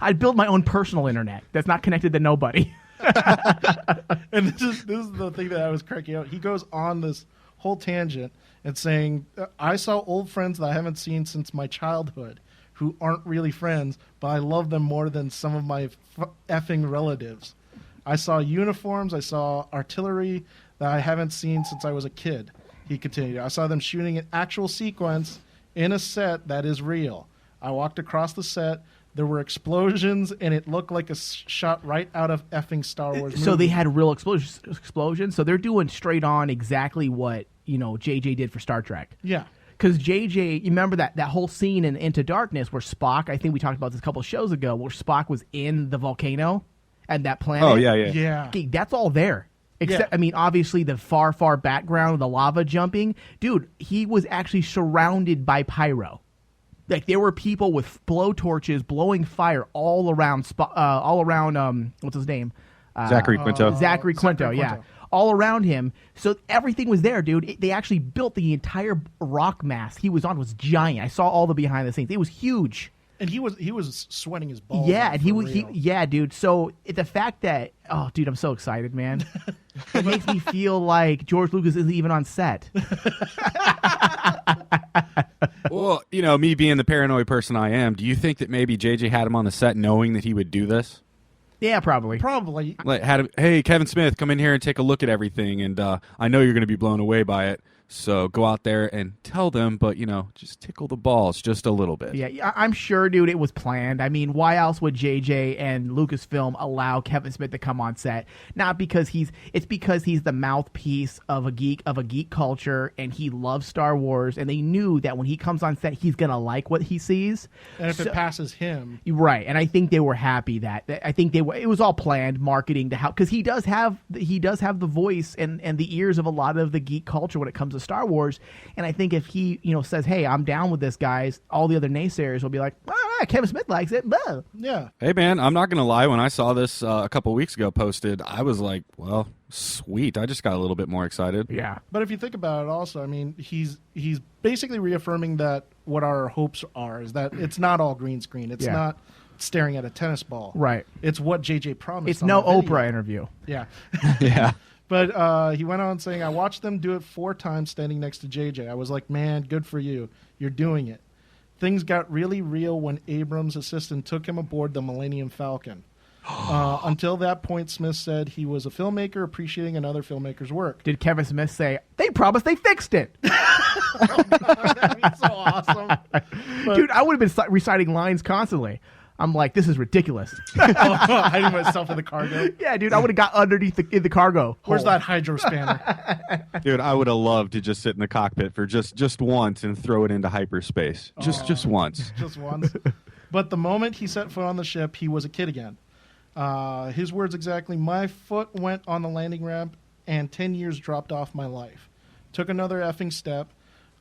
Speaker 5: I'd build my own personal internet that's not connected to nobody.
Speaker 6: And this is the thing that I was cracking out. He goes on this whole tangent and saying, I saw old friends that I haven't seen since my childhood who aren't really friends, but I love them more than some of my effing relatives. I saw uniforms, I saw artillery that I haven't seen since I was a kid, he continued. I saw them shooting an actual sequence in a set that is real. I walked across the set. There were explosions, and it looked like a shot right out of effing Star Wars movie.
Speaker 5: So they had real explosions. So they're doing straight on exactly what, JJ did for Star Trek.
Speaker 6: Yeah.
Speaker 5: Because JJ, you remember that whole scene in Into Darkness where Spock, I think we talked about this a couple of shows ago, where Spock was in the volcano and that planet.
Speaker 10: Oh, yeah.
Speaker 6: Yeah.
Speaker 5: Okay, that's all there. Except, obviously the far, far background, the lava jumping. Dude, he was actually surrounded by pyro. Like, there were people with blowtorches blowing fire all around, what's his name?
Speaker 10: Zachary Quinto.
Speaker 5: Zachary Quinto, yeah. All around him. So everything was there, dude. They actually built the entire rock mass he was on was giant. I saw all the behind the scenes. It was huge.
Speaker 6: And he was sweating his balls.
Speaker 5: Yeah, and he dude. So the fact that, oh, dude, I'm so excited, man. It makes me feel like George Lucas isn't even on set.
Speaker 10: Well, me being the paranoid person I am, do you think that maybe JJ had him on the set knowing that he would do this?
Speaker 5: Yeah, probably.
Speaker 6: Probably.
Speaker 10: Like, hey, Kevin Smith, come in here and take a look at everything, and I know you're going to be blown away by it. So go out there and tell them, but, just tickle the balls just a little bit.
Speaker 5: Yeah, I'm sure, dude, it was planned. I mean, why else would JJ and Lucasfilm allow Kevin Smith to come on set? Not because it's because he's the mouthpiece of a geek culture, and he loves Star Wars, and they knew that when he comes on set, he's going to like what he sees.
Speaker 6: And if it passes him.
Speaker 5: Right, and I think they were happy that it was all planned marketing to help, because he does have the voice and the ears of a lot of the geek culture when it comes to Star Wars, and I think if he says, hey, I'm down with this, guys, all the other naysayers will be like, Kevin Smith likes it. Blah.
Speaker 6: Yeah.
Speaker 10: Hey, man, I'm not gonna lie, when I saw this a couple weeks ago posted, I was like, well, sweet, I just got a little bit more excited.
Speaker 5: Yeah.
Speaker 6: But if you think about it also, he's basically reaffirming that what our hopes are is that it's not all green screen. It's not staring at a tennis ball.
Speaker 5: Right.
Speaker 6: It's what JJ promised.
Speaker 5: It's no Oprah interview.
Speaker 6: Yeah.
Speaker 10: Yeah.
Speaker 6: But he went on saying, I watched them do it 4 times standing next to JJ. I was like, man, good for you. You're doing it. Things got really real when Abrams' assistant took him aboard the Millennium Falcon. Until that point, Smith said he was a filmmaker appreciating another filmmaker's work.
Speaker 5: Did Kevin Smith say, they promised they fixed it?
Speaker 6: Oh, God, that'd be so awesome.
Speaker 5: Dude, I would have been reciting lines constantly. I'm like, this is ridiculous.
Speaker 6: Hiding myself in the cargo.
Speaker 5: Yeah, dude, I would have got underneath in the cargo.
Speaker 6: Where's that hydro spanner?
Speaker 10: Dude, I would have loved to just sit in the cockpit for just once and throw it into hyperspace. Just once.
Speaker 6: Just once. But the moment he set foot on the ship, he was a kid again. His words exactly, my foot went on the landing ramp and 10 years dropped off my life. Took another effing step,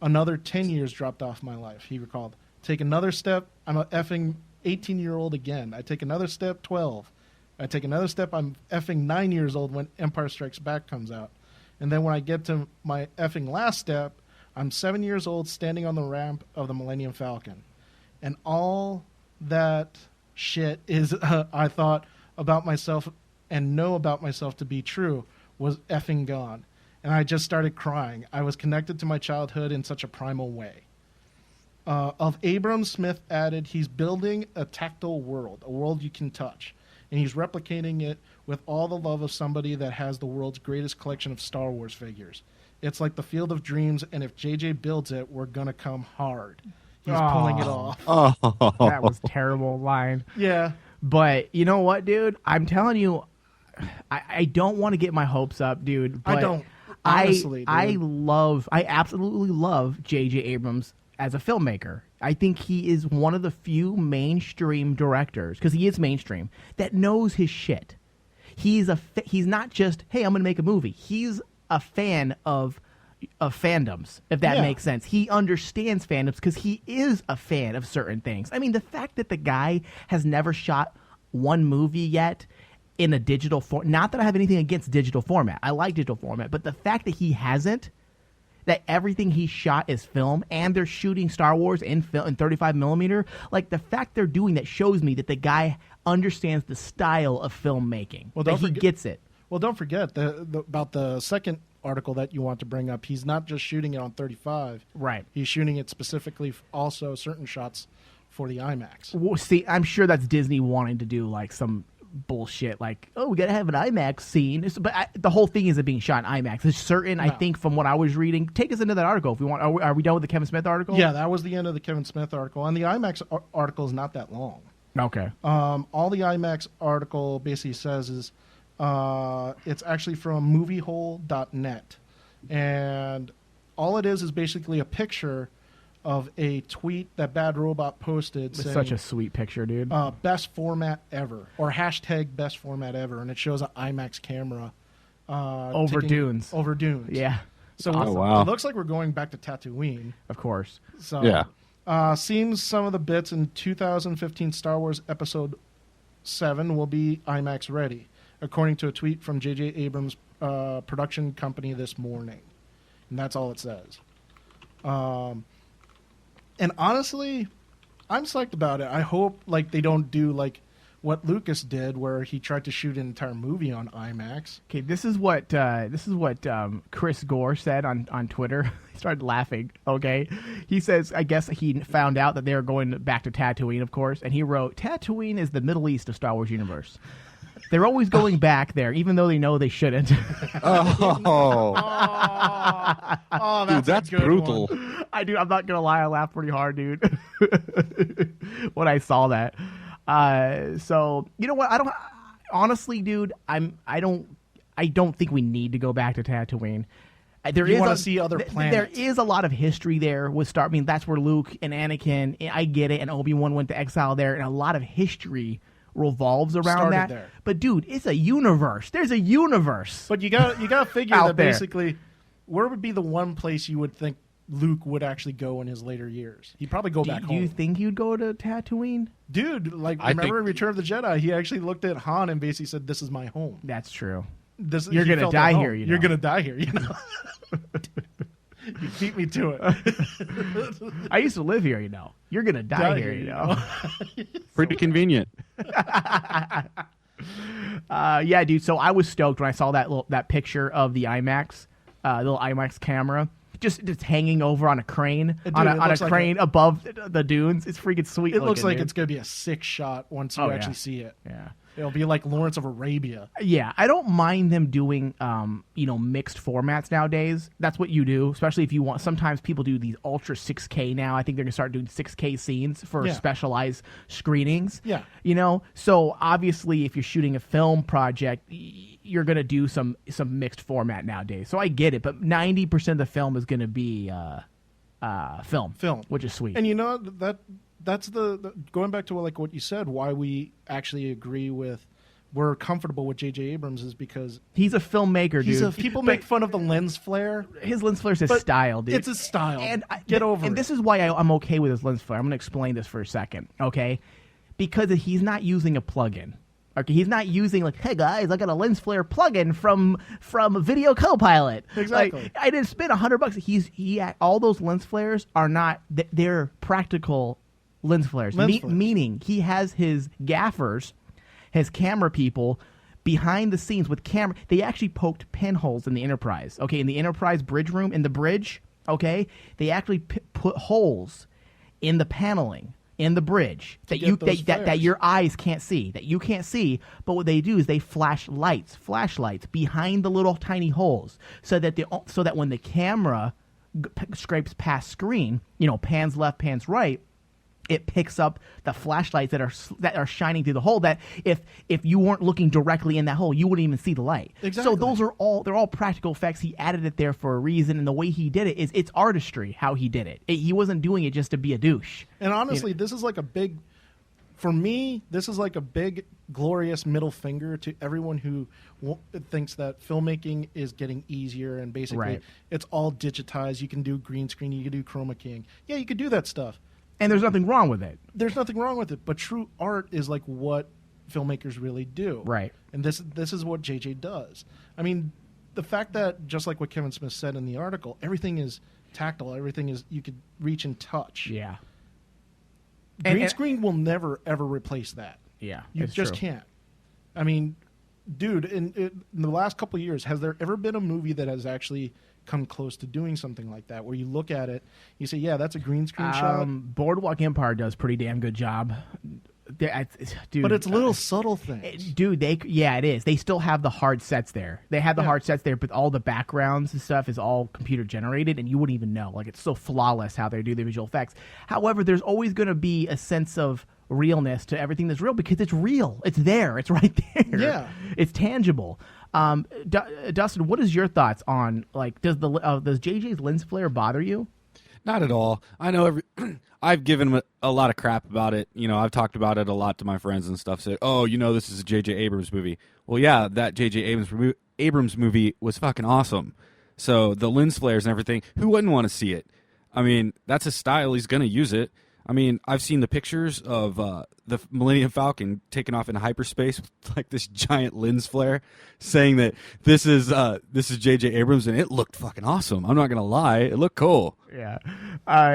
Speaker 6: another 10 years dropped off my life, he recalled. Take another step, I'm a effing 18-year-old again. I take another step, 12. I take another step, I'm effing 9 years old when Empire Strikes Back comes out. And then when I get to my effing last step, I'm 7 years old standing on the ramp of the Millennium Falcon. And all that shit is I thought about myself and know about myself to be true was effing gone. And I just started crying. I was connected to my childhood in such a primal way. Of Abrams, Smith added, he's building a tactile world, a world you can touch. And he's replicating it with all the love of somebody that has the world's greatest collection of Star Wars figures. It's like the Field of Dreams, and if JJ builds it, we're going to come hard. He's pulling it off.
Speaker 10: Oh,
Speaker 5: That was a terrible line.
Speaker 6: Yeah.
Speaker 5: But you know what, dude? I'm telling you, I don't want to get my hopes up, dude. But
Speaker 6: I don't. Honestly,
Speaker 5: I absolutely love J.J. Abrams as a filmmaker. I think he is one of the few mainstream directors, because he is mainstream, that knows his shit. He's not just, hey, I'm going to make a movie. He's a fan of fandoms, if that makes sense. He understands fandoms because he is a fan of certain things. I mean, the fact that the guy has never shot one movie yet in a digital form, not that I have anything against digital format. I like digital format, but the fact that he hasn't, that everything he shot is film, and they're shooting Star Wars in film in 35 millimeter, like the fact they're doing that shows me that the guy understands the style of filmmaking.
Speaker 6: Well,
Speaker 5: that he gets it.
Speaker 6: Well, don't forget about the second article that you want to bring up. He's not just shooting it on 35.
Speaker 5: Right.
Speaker 6: He's shooting it specifically also certain shots for the IMAX.
Speaker 5: Well, see, I'm sure that's Disney wanting to do like some bullshit, like, oh, we gotta have an IMAX scene. But the whole thing isn't being shot in IMAX. It's certain, I think, from what I was reading. Take us into that article if we want. Are we done with the Kevin Smith article?
Speaker 6: Yeah, that was the end of the Kevin Smith article. And the IMAX article is not that long.
Speaker 5: Okay.
Speaker 6: All the IMAX article basically says is it's actually from moviehole.net. And all it is basically a picture of a tweet that Bad Robot posted.
Speaker 5: It's
Speaker 6: saying,
Speaker 5: such a sweet picture, dude.
Speaker 6: Best format ever, or hashtag best format ever. And it shows an IMAX camera.
Speaker 5: Over Dunes.
Speaker 6: Over Dunes.
Speaker 5: Yeah.
Speaker 6: So
Speaker 10: wow.
Speaker 6: It looks like we're going back to Tatooine.
Speaker 5: Of course.
Speaker 6: So,
Speaker 10: Yeah.
Speaker 6: Seems some of the bits in 2015 Star Wars Episode 7 will be IMAX ready, according to a tweet from J.J. Abrams' production company this morning. And that's all it says. And honestly, I'm psyched about it. I hope like they don't do like what Lucas did, where he tried to shoot an entire movie on IMAX.
Speaker 5: Okay, this is what Chris Gore said on Twitter. He started laughing. Okay, he says, I guess he found out that they were going back to Tatooine, of course, and he wrote, "Tatooine is the Middle East of Star Wars universe. They're always going back there, even though they know they shouldn't."
Speaker 10: Oh,
Speaker 6: Dude,
Speaker 10: that's brutal.
Speaker 5: I'm not gonna lie, I laughed pretty hard, dude, when I saw that. So you know what? Honestly, dude, I don't think we need to go back to Tatooine.
Speaker 6: You want to see other planets.
Speaker 5: There is a lot of history there with Star. I mean, that's where Luke and Anakin. I get it, and Obi-Wan went to exile there, and a lot of history revolves around
Speaker 6: Started
Speaker 5: that.
Speaker 6: there.
Speaker 5: But dude, it's a universe. There's a universe.
Speaker 6: But you got to figure
Speaker 5: out
Speaker 6: that
Speaker 5: there.
Speaker 6: basically, where would be the one place you would think Luke would actually go in his later years? He'd probably go back home.
Speaker 5: Do you think you'd go to Tatooine?
Speaker 6: Dude, like, remember in Return of the Jedi, he actually looked at Han and basically said, "This is my home."
Speaker 5: That's true.
Speaker 6: You're
Speaker 5: going to die here, you know.
Speaker 6: You're going to die here, you know. You beat me to it.
Speaker 5: I used to live here, you know. You're going to die here, you know.
Speaker 10: Pretty convenient.
Speaker 5: Yeah, dude. So I was stoked when I saw that picture of the IMAX, little IMAX camera, just hanging over on a crane, on a crane above the dunes. It's freaking sweet.
Speaker 6: It looks like
Speaker 5: dude.
Speaker 6: it's going to be a sick shot once you actually see it.
Speaker 5: Yeah.
Speaker 6: It'll be like Lawrence of Arabia.
Speaker 5: Yeah, I don't mind them doing, mixed formats nowadays. That's what you do, especially if you want. Sometimes people do these ultra 6K now. I think they're gonna start doing 6K scenes for specialized screenings.
Speaker 6: Yeah,
Speaker 5: So obviously, if you're shooting a film project, you're gonna do some mixed format nowadays. So I get it, but 90% of the film is gonna be film, which is sweet.
Speaker 6: And you know that's the going back to what you said, why we actually agree with, we're comfortable with J.J. Abrams is because
Speaker 5: he's a filmmaker, dude.
Speaker 6: People make fun of the lens flare.
Speaker 5: His lens flare is his style, dude.
Speaker 6: It's his style.
Speaker 5: And
Speaker 6: Get over it.
Speaker 5: And this is why I'm okay with his lens flare. I'm going to explain this for a second, okay? Because he's not using a plugin. Okay, he's not using like, hey guys, I got a lens flare plugin from Video Copilot.
Speaker 6: Exactly.
Speaker 5: Like, I didn't spend $100. All those lens flares are not. They're practical lens flares. Meaning he has his gaffers, his camera people behind the scenes with camera. They actually poked pinholes in the Enterprise. Okay, in the Enterprise bridge room, in the bridge. Okay, they actually put holes in the paneling, in the bridge that that your eyes can't see, that you can't see. But what they do is they flash flashlights behind the little tiny holes, so that when the camera scrapes past screen, pans left, pans right, it picks up the flashlights that are shining through the hole, that if you weren't looking directly in that hole, you wouldn't even see the light.
Speaker 6: Exactly.
Speaker 5: So they're all practical effects. He added it there for a reason, and the way he did it it's artistry how he did it. He wasn't doing it just to be a douche.
Speaker 6: And honestly, this is like for me, this is like a big, glorious middle finger to everyone who thinks that filmmaking is getting easier and basically it's all digitized. You can do green screen, you can do chroma keying. Yeah, you could do that stuff.
Speaker 5: And there's nothing wrong with it.
Speaker 6: There's nothing wrong with it, but true art is like what filmmakers really do.
Speaker 5: Right.
Speaker 6: And this is what JJ does. I mean, the fact that, just like what Kevin Smith said in the article, everything is tactile, everything is, you could reach and touch.
Speaker 5: Yeah.
Speaker 6: Green screen will never, ever replace that.
Speaker 5: Yeah.
Speaker 6: You just can't. I mean, dude, in the last couple of years, has there ever been a movie that has actually come close to doing something like that, where you look at it, you say, yeah, that's a green screen shot?
Speaker 5: Boardwalk Empire does a pretty damn good job. Dude,
Speaker 6: but it's little subtle things.
Speaker 5: Dude, it is. They still have the hard sets there. They have the hard sets there, but all the backgrounds and stuff is all computer generated, and you wouldn't even know. Like, it's so flawless how they do the visual effects. However, there's always going to be a sense of realness to everything that's real, because it's real. It's there. It's right there.
Speaker 6: Yeah.
Speaker 5: It's tangible. Dustin, what is your thoughts on, like, does JJ's lens flare bother you?
Speaker 10: Not at all. I know I've given him a lot of crap about it. I've talked about it a lot to my friends and stuff. Said, oh, this is a J.J. Abrams movie. Well, yeah, that J.J. Abrams movie was fucking awesome. So the lens flares and everything, who wouldn't want to see it? I mean, that's his style. He's going to use it. I mean, I've seen the pictures of the Millennium Falcon taken off in hyperspace with like this giant lens flare, saying that this is J.J. Abrams, and it looked fucking awesome. I'm not gonna lie, it looked cool.
Speaker 5: Yeah,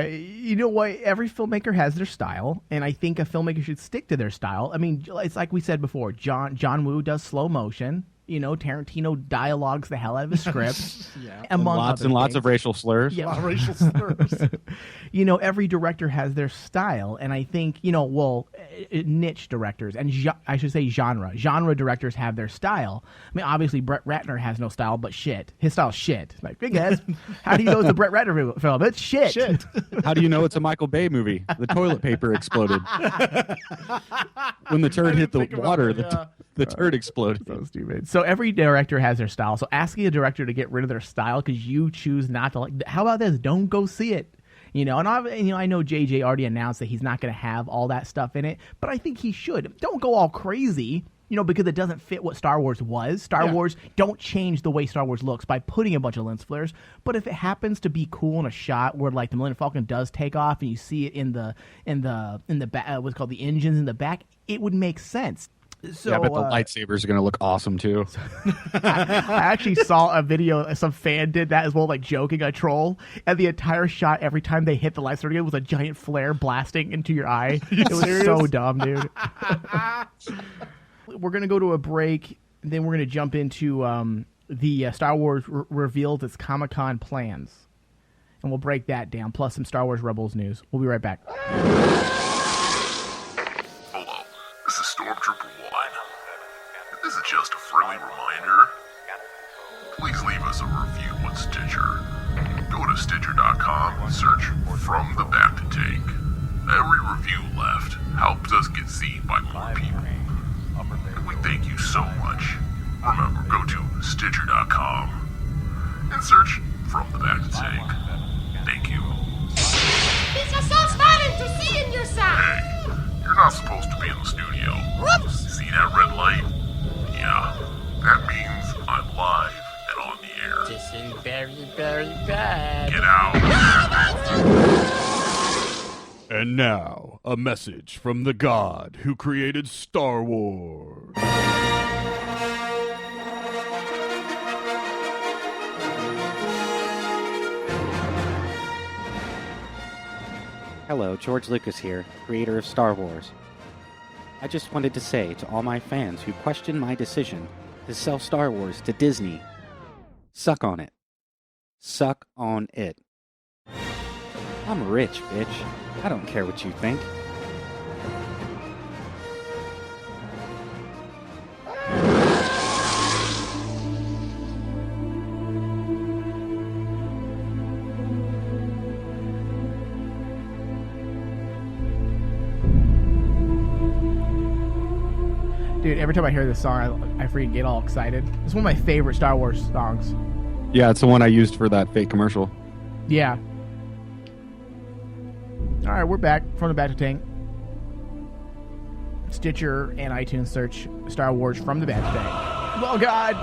Speaker 5: you know what? Every filmmaker has their style, and I think a filmmaker should stick to their style. I mean, it's like we said before. John Woo does slow motion. Tarantino dialogues the hell out of his script.
Speaker 10: And lots of racial slurs.
Speaker 6: Yeah, a lot of racial slurs.
Speaker 5: Every director has their style, and I think niche directors and I should say genre directors have their style. I mean, obviously Brett Ratner has no style, but shit, his style's shit. Like, hey guys, how do you know it's a Brett Ratner film? It's shit.
Speaker 10: How do you know it's a Michael Bay movie? The toilet paper exploded when the turd hit the water. The turd exploded.
Speaker 5: So stupid. So every director has their style. So asking a director to get rid of their style because you choose not to like, how about this? Don't go see it. And I know JJ already announced that he's not going to have all that stuff in it, but I think he should. Don't go all crazy, because it doesn't fit what Star Wars was. Star Wars, don't change the way Star Wars looks by putting a bunch of lens flares. But if it happens to be cool in a shot where like the Millennium Falcon does take off and you see it in the back, what's called the engines in the back, it would make sense. So,
Speaker 10: yeah, I bet the lightsabers are going to look awesome, too.
Speaker 5: I actually saw a video, some fan did that as well, like joking, a troll, and the entire shot, every time they hit the lightsaber again, was a giant flare blasting into your eye. It was so dumb, dude. We're going to go to a break, and then we're going to jump into the Star Wars reveals its Comic-Con plans. And we'll break that down, plus some Star Wars Rebels news. We'll be right back.
Speaker 13: Hello, this is Stormtrooper 1. This is just a friendly reminder. Please leave us a review on Stitcher. Go to Stitcher.com and search From the Bacta Tank. Every review left helps us get seen by more people. And we thank you so much. Remember, go to Stitcher.com and search From the Bacta Tank. Thank you.
Speaker 14: It's so smiling to see in your side.
Speaker 13: Hey, you're not supposed to be in the studio.
Speaker 14: Whoops.
Speaker 13: See that red light? Yeah, that means I'm live and on the air.
Speaker 14: This is very, very bad.
Speaker 13: Get out.
Speaker 7: And now, a message from the God who created Star Wars.
Speaker 15: Hello, George Lucas here, creator of Star Wars. I just wanted to say to all my fans who question my decision to sell Star Wars to Disney, suck on it. Suck on it. I'm rich, bitch. I don't care what you think.
Speaker 5: Dude, every time I hear this song, I freaking get all excited. It's one of my favorite Star Wars songs.
Speaker 10: Yeah, it's the one I used for that fake commercial.
Speaker 5: Yeah. All right, we're back from the Bacta tank. Stitcher and iTunes search Star Wars from the Bacta tank. Oh God.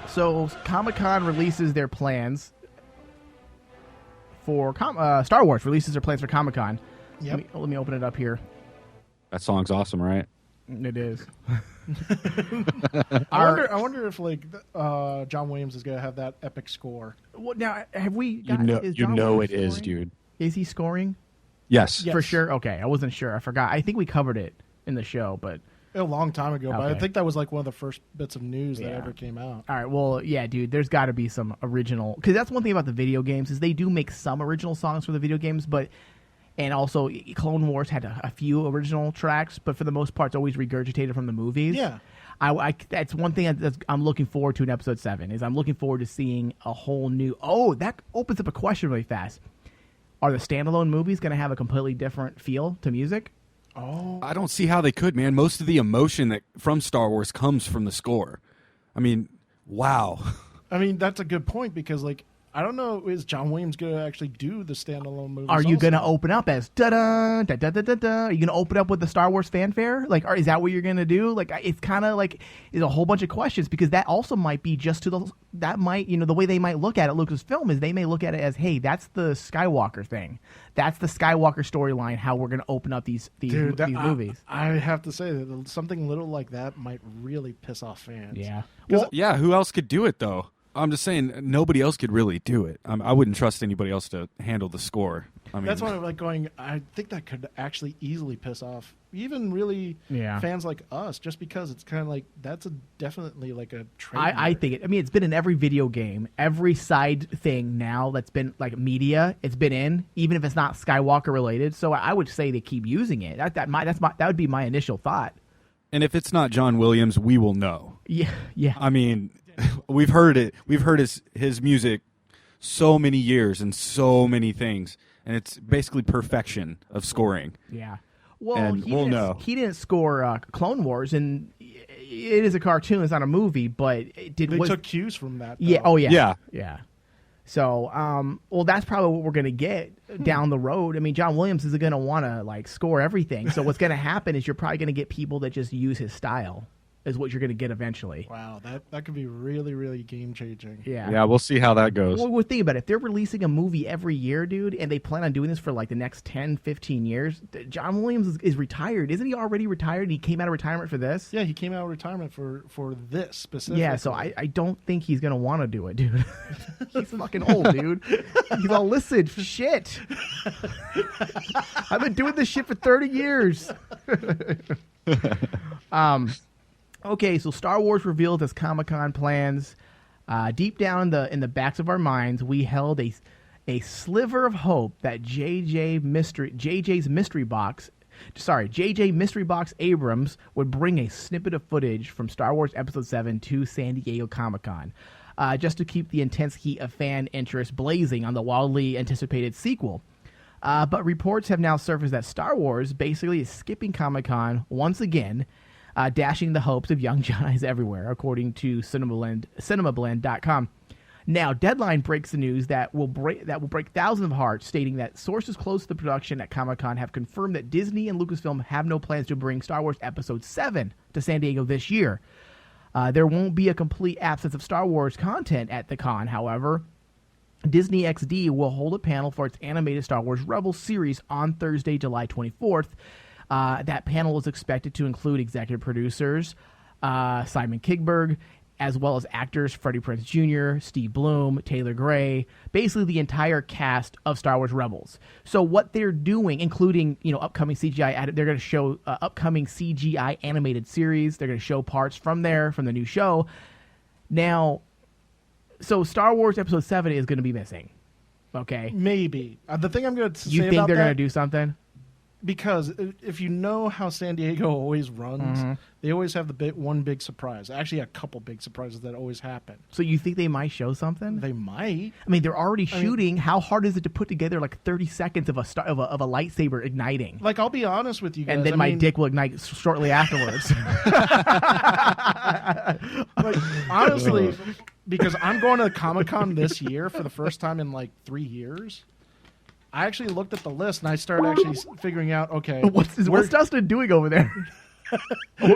Speaker 5: So Comic-Con releases their plans for Star Wars releases their plans for Comic-Con.
Speaker 6: Yep.
Speaker 5: Let me open it up here.
Speaker 10: That song's awesome, right?
Speaker 5: It is.
Speaker 6: I wonder if John Williams is gonna have that epic score.
Speaker 5: Well, now have we?
Speaker 10: You know it is, dude.
Speaker 5: Is he scoring?
Speaker 10: Yes,
Speaker 5: for sure. Okay, I wasn't sure. I forgot. I think we covered it in the show, but
Speaker 6: a long time ago. But I
Speaker 5: Okay.
Speaker 6: think that was like one of the first bits of news that ever came out.
Speaker 5: All right. Well, yeah, dude. There's got to be some original, because that's one thing about the video games is they do make some original songs for the video games, but. And also, Clone Wars had a few original tracks, but for the most part, it's always regurgitated from the movies.
Speaker 6: Yeah.
Speaker 5: That's one thing I'm looking forward to in Episode 7, is I'm looking forward to seeing a whole new... Oh, that opens up a question really fast. Are the standalone movies going to have a completely different feel to music?
Speaker 6: Oh.
Speaker 10: I don't see how they could, man. Most of the emotion that from Star Wars comes from the score. I mean, wow.
Speaker 6: I mean, that's a good point because, like, I don't know, is John Williams going to actually do the standalone movies?
Speaker 5: Are you
Speaker 6: also?
Speaker 5: going to open up as da-da, da-da-da-da-da? Are you going to open up with the Star Wars fanfare? Like, is that what you're going to do? Like, it's kind of like, it's a whole bunch of questions, because that also might be just to the, that might, the way they might look at it, Lucasfilm, is they may look at it as, hey, that's the Skywalker thing. That's the Skywalker storyline, how we're going to open up these movies.
Speaker 6: I have to say that something little like that might really piss off fans.
Speaker 5: Yeah.
Speaker 10: Well, yeah, who else could do it, though? I'm just saying, nobody else could really do it. I wouldn't trust anybody else to handle the score. I mean,
Speaker 6: that's why I'm like going, I think that could actually easily piss off even really fans like us, just because it's kind of like, that's definitely like a trademark.
Speaker 5: I think it. I mean, it's been in every video game, every side thing now that's been like media. It's been in, even if it's not Skywalker related. So I would say they keep using it. That would be my initial thought.
Speaker 10: And if it's not John Williams, we will know.
Speaker 5: Yeah, yeah.
Speaker 10: I mean, we've heard it. We've heard his music so many years and so many things, and it's basically perfection of scoring.
Speaker 5: Yeah. Well,
Speaker 10: and we'll know.
Speaker 5: He didn't score Clone Wars, and it is a cartoon. It's not a movie, but it did.
Speaker 6: They took cues from that. Though.
Speaker 5: Yeah. Oh, yeah.
Speaker 10: Yeah.
Speaker 5: Yeah. So, well, that's probably what we're going to get down the road. I mean, John Williams isn't going to want to like score everything. So what's going to happen is you're probably going to get people that just use his style. Is what you're going to get eventually.
Speaker 6: Wow, that could be really, really game changing.
Speaker 5: Yeah,
Speaker 10: yeah, we'll see how that goes.
Speaker 5: Well, think about it. If they're releasing a movie every year, dude, and they plan on doing this for like the next 10, 15 years, John Williams is retired. Isn't he already retired? He came out of retirement for this?
Speaker 6: Yeah, he came out of retirement for this specifically.
Speaker 5: Yeah, so I don't think he's going to want to do it, dude. He's fucking old, dude. He's all, listen, shit. I've been doing this shit for 30 years. Okay, so Star Wars revealed its Comic-Con plans. Deep down in the backs of our minds, we held a sliver of hope that JJ Mystery Box Abrams would bring a snippet of footage from Star Wars Episode 7 to San Diego Comic-Con, just to keep the intense heat of fan interest blazing on the wildly anticipated sequel. But reports have now surfaced that Star Wars basically is skipping Comic-Con once again, dashing the hopes of young Jedi's everywhere, according to cinemablend.com. Now, Deadline breaks the news that will break thousands of hearts, stating that sources close to the production at Comic-Con have confirmed that Disney and Lucasfilm have no plans to bring Star Wars Episode 7 to San Diego this year. There won't be a complete absence of Star Wars content at the con, however. Disney XD will hold a panel for its animated Star Wars Rebels series on Thursday, July 24th. That panel is expected to include executive producers Simon Kigberg, as well as actors Freddie Prinze Jr., Steve Bloom, Taylor Gray, basically the entire cast of Star Wars Rebels. So what they're doing, including upcoming CGI, they're going to show upcoming CGI animated series. They're going to show parts from the new show. Now, So Star Wars Episode 7 is going to be missing. Okay.
Speaker 6: Maybe. The thing I'm going to say
Speaker 5: You think
Speaker 6: about
Speaker 5: they're
Speaker 6: that,
Speaker 5: going to do something?
Speaker 6: because if you know how San Diego always runs,
Speaker 5: Mm-hmm.
Speaker 6: they always have one big surprise. Actually, a couple big surprises that always happen.
Speaker 5: So you think they might show something?
Speaker 6: They might.
Speaker 5: I mean, they're already shooting. How hard is it to put together like 30 seconds of a lightsaber igniting?
Speaker 6: Like, I'll be honest with you guys.
Speaker 5: And then my dick will ignite shortly afterwards.
Speaker 6: Like, honestly, because I'm going to Comic-Con this year for the first time in like 3 years. I actually looked at the list and I started actually figuring out, okay,
Speaker 5: What's Dustin doing over there?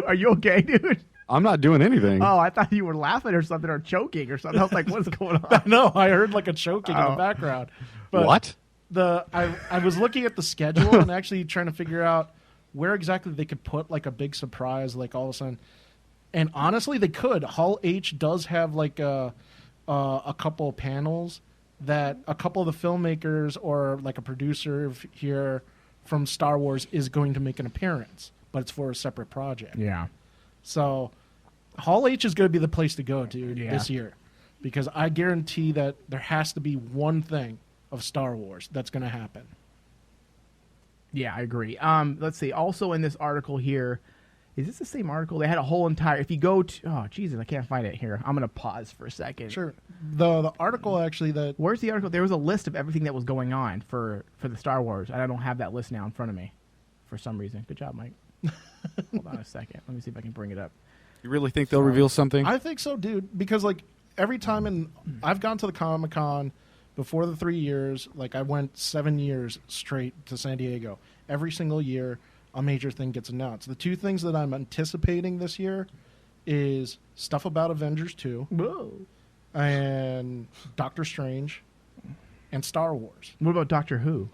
Speaker 5: Are you okay, dude?
Speaker 10: I'm not doing anything.
Speaker 5: Oh, I thought you were laughing or something or choking or something. I was like, what's going on?
Speaker 6: No, I heard like a choking in the background. But
Speaker 10: What?
Speaker 6: I was looking at the schedule and actually trying to figure out where exactly they could put like a big surprise, like all of a sudden. And honestly, they could. Hall H does have like a couple of panels that a couple of the filmmakers or like a producer here from Star Wars is going to make an appearance, but it's for a separate project.
Speaker 5: Yeah.
Speaker 6: So Hall H is going to be the place to go, dude,
Speaker 5: Yeah.
Speaker 6: this year, because I guarantee that there has to be one thing of Star Wars that's going to happen.
Speaker 5: Yeah, I agree. Let's see. Also in this article here, is this the same article? They had a whole entire. If you go to, oh Jesus, I can't find it here. I'm gonna pause for a second.
Speaker 6: Sure. The article actually that
Speaker 5: Where's the article? There was a list of everything that was going on for the Star Wars, and I don't have that list now in front of me, for some reason. Good job, Mike. Hold on a second. Let me see if I can bring it up.
Speaker 10: You really think they'll reveal something?
Speaker 6: I think so, dude, because like every time I've gone to the Comic-Con before the 3 years, like I went 7 years straight to San Diego. Every single year a major thing gets announced. The two things that I'm anticipating this year is stuff about Avengers 2
Speaker 5: Whoa.
Speaker 6: and Doctor Strange and Star Wars.
Speaker 5: What about Doctor Who?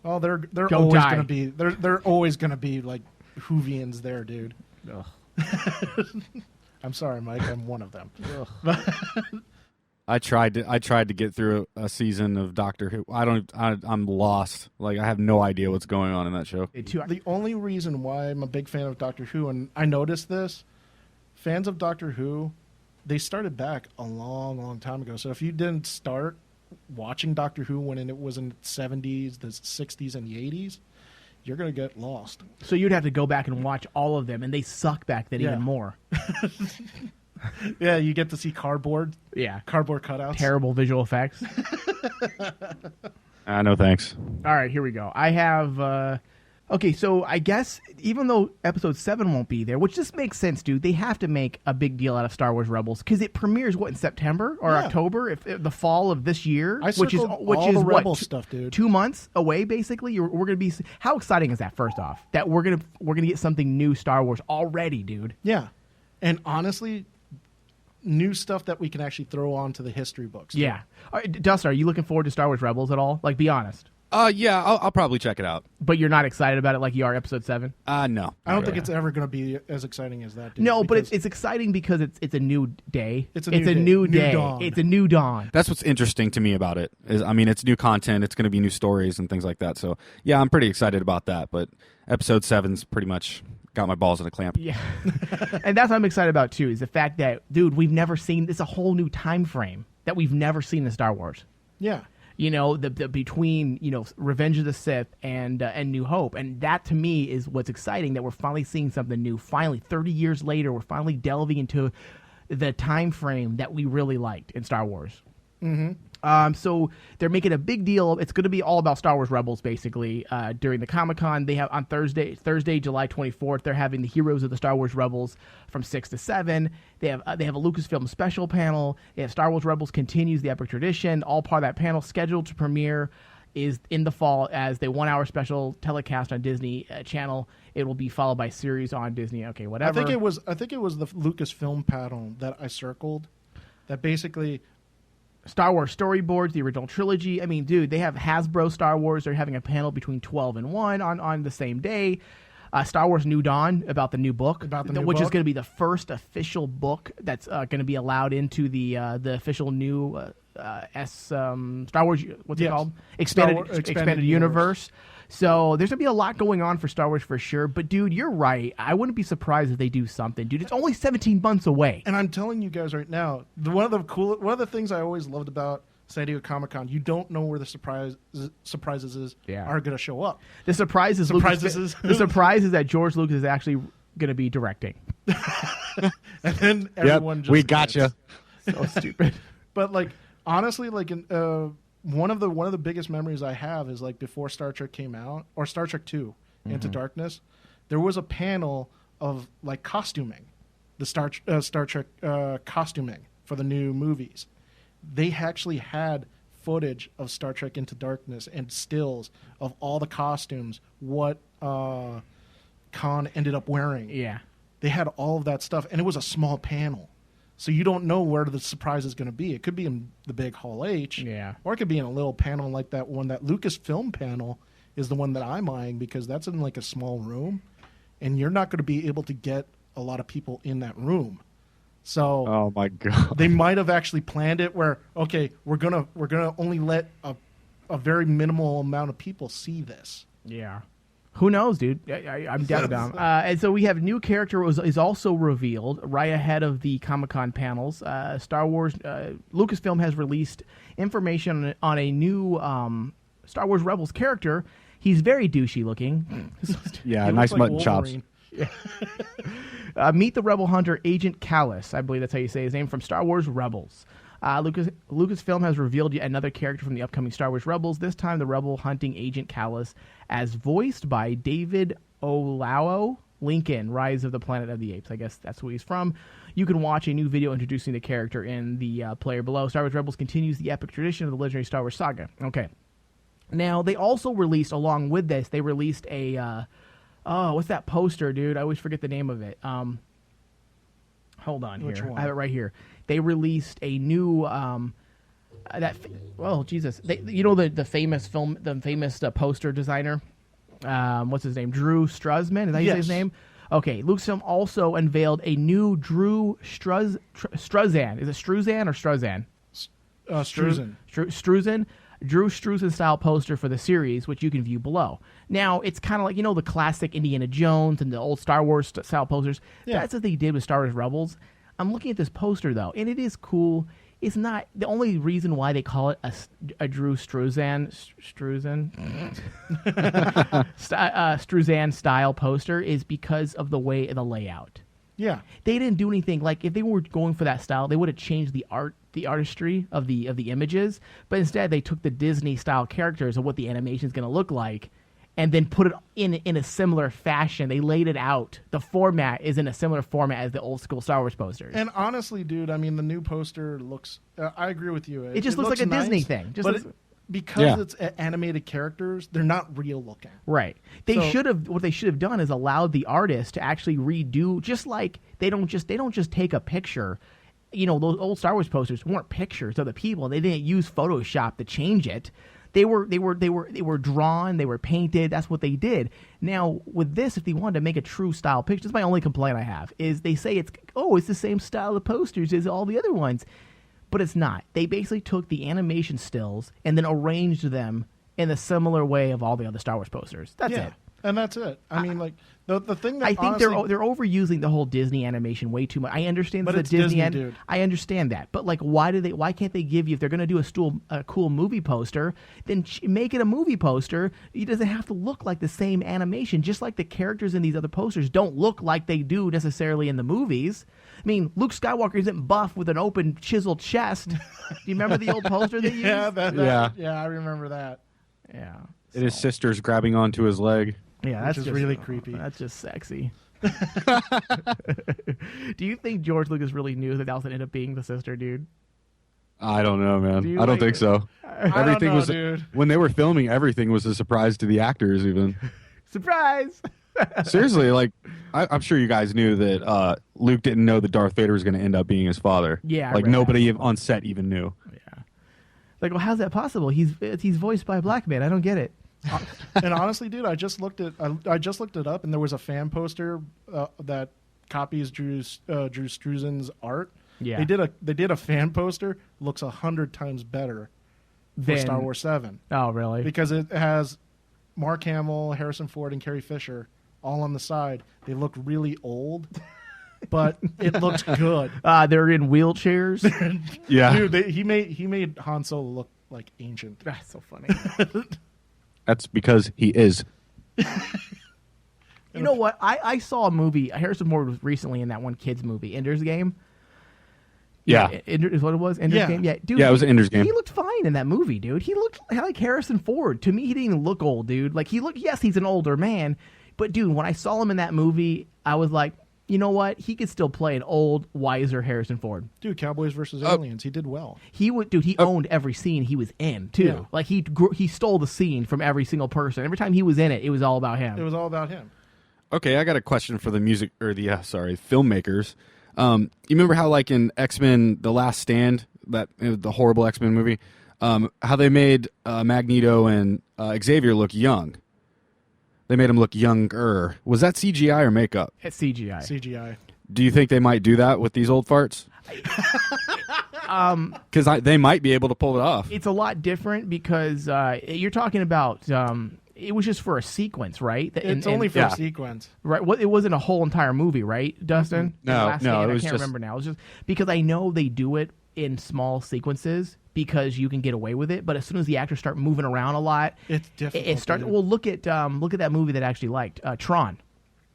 Speaker 6: Oh, they're
Speaker 5: Don't
Speaker 6: always
Speaker 5: die.
Speaker 6: going to be they're always going to be like Whovians there, dude.
Speaker 5: Ugh.
Speaker 6: I'm sorry, Mike. I'm one of them.
Speaker 10: I tried to get through a season of Doctor Who. I'm lost. Like, I have no idea what's going on in that show.
Speaker 6: The only reason why I'm a big fan of Doctor Who, and I noticed this, fans of Doctor Who, they started back a long, long time ago. So if you didn't start watching Doctor Who when it was in the 70s, the 60s, and the 80s, you're going to get lost.
Speaker 5: So you'd have to go back and watch all of them, and they suck back then even more.
Speaker 6: Yeah, you get to see cardboard cutouts.
Speaker 5: Terrible visual effects.
Speaker 10: No thanks.
Speaker 5: All right, here we go. I have... okay, so I guess even though Episode 7 won't be there, which just makes sense, dude, they have to make a big deal out of Star Wars Rebels because it premieres, in September or October? If the fall of this year? Which is
Speaker 6: all the Rebel stuff, dude.
Speaker 5: 2 months away, basically? We're going to be... How exciting is that, first off? That we're gonna get something new Star Wars already, dude.
Speaker 6: Yeah. And honestly, new stuff that we can actually throw onto the history books. Too.
Speaker 5: Yeah. Dustin, are you looking forward to Star Wars Rebels at all? Like, be honest.
Speaker 10: Yeah, I'll probably check it out.
Speaker 5: But you're not excited about it like you are Episode 7?
Speaker 10: No.
Speaker 6: I don't think it's ever going to be as exciting as that. Dude,
Speaker 5: no, but it's exciting because it's a new day.
Speaker 6: It's a
Speaker 5: new day.
Speaker 6: Dawn.
Speaker 5: It's a new dawn.
Speaker 10: That's what's interesting to me about it. It's new content. It's going to be new stories and things like that. So, yeah, I'm pretty excited about that. But Episode 7's pretty much got my balls in a clamp.
Speaker 5: Yeah. And that's what I'm excited about, too, is the fact that, dude, we've never seen... It's a whole new time frame that we've never seen in Star Wars.
Speaker 6: Yeah.
Speaker 5: You know, the between, Revenge of the Sith and New Hope. And that, to me, is what's exciting, that we're finally seeing something new. Finally, 30 years later, we're finally delving into the time frame that we really liked in Star Wars.
Speaker 6: Mm-hmm.
Speaker 5: So they're making a big deal. It's going to be all about Star Wars Rebels, basically. During the Comic-Con, they have on Thursday, July 24th, they're having the Heroes of the Star Wars Rebels from 6 to 7. They have a Lucasfilm special panel. They have Star Wars Rebels Continues the Epic Tradition. All part of that panel scheduled to premiere is in the fall as the 1 hour special telecast on Disney Channel. It will be followed by series on Disney. Okay, whatever.
Speaker 6: I think it was the Lucasfilm panel that I circled that basically...
Speaker 5: Star Wars storyboards, the original trilogy. I mean, dude, they have Hasbro Star Wars. They're having a panel between 12 and 1 on the same day. Star Wars New Dawn, about the new book, which is going to be the first official book that's going to be allowed into the official new Star Wars, what's it called? Expanded Universe. So there's going to be a lot going on for Star Wars for sure. But, dude, you're right. I wouldn't be surprised if they do something. Dude, it's only 17 months away.
Speaker 6: And I'm telling you guys right now, one of the things I always loved about San Diego Comic-Con, you don't know where the surprises are going to show up.
Speaker 5: The surprise is the surprise is that George Lucas is actually going to be directing.
Speaker 6: And then everyone just
Speaker 10: we gotcha.
Speaker 5: So stupid.
Speaker 6: But like honestly, like one of the biggest memories I have is like before Star Trek came out, or Star Trek 2 Into Darkness, there was a panel of like costuming, the Star Trek costuming for the new movies. They actually had footage of Star Trek Into Darkness and stills of all the costumes, what Khan ended up wearing.
Speaker 5: Yeah.
Speaker 6: They had all of that stuff, and it was a small panel. So you don't know where the surprise is going to be. It could be in the big Hall H, or it could be in a little panel like that one. That Lucasfilm panel is the one that I'm eyeing because that's in like a small room, and you're not going to be able to get a lot of people in that room. So,
Speaker 10: oh my god,
Speaker 6: they might have actually planned it where okay, we're gonna only let a very minimal amount of people see this.
Speaker 5: Yeah. Who knows, dude? I'm down. And so we have a new character is also revealed right ahead of the Comic-Con panels. Star Wars, Lucasfilm has released information on a new Star Wars Rebels character. He's very douchey looking.
Speaker 10: Yeah, nice mutton chops.
Speaker 5: Meet the Rebel Hunter, Agent Callus. I believe that's how you say his name, from Star Wars Rebels. Lucasfilm has revealed yet another character from the upcoming Star Wars Rebels, this time the rebel hunting Agent Callus, as voiced by David Oyelowo, Lincoln, Rise of the Planet of the Apes. I guess that's who he's from. You can watch a new video introducing the character in the player below. Star Wars Rebels continues the epic tradition of the legendary Star Wars saga. Okay. Now, they also released, along with this, they released a, what's that poster, dude? I always forget the name of it. Hold on
Speaker 6: Which
Speaker 5: here.
Speaker 6: one?
Speaker 5: I have it right here. They released a new Jesus. The famous poster designer. What's his name? Drew Struzman. Is that how you say his name? Okay. Lucasfilm also unveiled a new Drew Struzan. Is it Struzan or Struzan?
Speaker 6: Struzan.
Speaker 5: Struzan. Drew Struzan style poster for the series, which you can view below. Now, it's kind of like, the classic Indiana Jones and the old Star Wars style posters.
Speaker 6: Yeah.
Speaker 5: That's what they did with Star Wars Rebels. I'm looking at this poster, though, and it is cool. It's not the only reason why they call it a Drew Struzan Struzan style poster is because of the layout.
Speaker 6: Yeah.
Speaker 5: They didn't do anything. Like, if they were going for that style, they would have changed the artistry of the images, but instead they took the Disney style characters of what the animation is going to look like and then put it in a similar fashion. They laid it out. The format is in a similar format as the old school Star Wars posters.
Speaker 6: And honestly, dude, I mean, the new poster looks I agree with you.
Speaker 5: It just looks like a
Speaker 6: nice,
Speaker 5: Disney thing.
Speaker 6: Because it's animated characters, they're not real looking.
Speaker 5: Right. What they should have done is allowed the artist to actually redo, just like they don't just take a picture. Those old Star Wars posters weren't pictures of the people. They didn't use Photoshop to change it. They were drawn, they were painted. That's what they did. Now, with this, if they wanted to make a true style picture, this is my only complaint I have, is they say it's the same style of posters as all the other ones. But it's not. They basically took the animation stills and then arranged them in a similar way of all the other Star Wars posters. That's it.
Speaker 6: And that's it. I mean, like the thing that
Speaker 5: I think they're overusing the whole Disney animation way too much. I understand
Speaker 6: but
Speaker 5: that
Speaker 6: it's Disney, dude.
Speaker 5: I understand that, but like, why can't they give you, if they're going to do a cool movie poster, then make it a movie poster? It doesn't have to look like the same animation. Just like the characters in these other posters don't look like they do necessarily in the movies. I mean, Luke Skywalker isn't buff with an open chiseled chest. Do you remember the old poster they used?
Speaker 6: Yeah, I remember that.
Speaker 5: Yeah.
Speaker 10: And his sister's grabbing onto his leg.
Speaker 5: Yeah, that's
Speaker 6: just
Speaker 5: just
Speaker 6: really creepy.
Speaker 5: That's just sexy. Do you think George Lucas really knew that was going to end up being the sister, dude?
Speaker 10: I don't know, man. I don't think so. Everything was
Speaker 6: dude.
Speaker 10: When they were filming, everything was a surprise to the actors. Even
Speaker 5: surprise.
Speaker 10: Seriously, like I'm sure you guys knew that Luke didn't know that Darth Vader was going to end up being his father.
Speaker 5: Yeah,
Speaker 10: like nobody on set even knew.
Speaker 5: Yeah. Like, well, how's that possible? He's voiced by a black man. I don't get it.
Speaker 6: And honestly, dude, I just looked it up, and there was a fan poster that copies Drew Struzan's art.
Speaker 5: Yeah,
Speaker 6: they did a fan poster. Looks 100 times better for Star Wars 7.
Speaker 5: Oh, really?
Speaker 6: Because it has Mark Hamill, Harrison Ford, and Carrie Fisher all on the side. They look really old, but it looks good.
Speaker 5: They're in wheelchairs.
Speaker 10: Yeah.
Speaker 6: Dude, he made Han Solo look like ancient.
Speaker 5: That's so funny.
Speaker 10: That's because he is.
Speaker 5: You know what? I saw a movie. Harrison Ford was recently in that one kids movie, Ender's Game.
Speaker 10: Yeah.
Speaker 5: Is what it was? Ender's Game? Yeah. Dude,
Speaker 10: Yeah, it was Ender's Game.
Speaker 5: He looked fine in that movie, dude. He looked like Harrison Ford. To me, he didn't even look old, dude. Like, yes, he's an older man. But, dude, when I saw him in that movie, I was like, you know what? He could still play an old, wiser Harrison Ford.
Speaker 6: Dude, Cowboys versus Aliens. He did well.
Speaker 5: He owned every scene he was in, too.
Speaker 6: Yeah.
Speaker 5: Like, he stole the scene from every single person. Every time he was in it, it was all about him.
Speaker 6: It was all about him.
Speaker 10: Okay, I got a question for the filmmakers. You remember how, like, in X-Men: The Last Stand, the horrible X-Men movie, how they made Magneto and Xavier look young? They made him look younger. Was that CGI or makeup?
Speaker 5: It's CGI.
Speaker 6: CGI.
Speaker 10: Do you think they might do that with these old farts? Because they might be able to pull it off.
Speaker 5: It's a lot different because you're talking about it was just for a sequence, right?
Speaker 6: It's only for a sequence.
Speaker 5: Right. Well, it wasn't a whole entire movie, right, Dustin?
Speaker 10: No,
Speaker 5: Last
Speaker 10: no,
Speaker 5: Stand,
Speaker 10: it was
Speaker 5: I can't
Speaker 10: just...
Speaker 5: remember now. It was just because I know they do it in small sequences because you can get away with it. But as soon as the actors start moving around a lot,
Speaker 6: it's difficult.
Speaker 5: It starts. Well, look at that movie that I actually liked, Tron,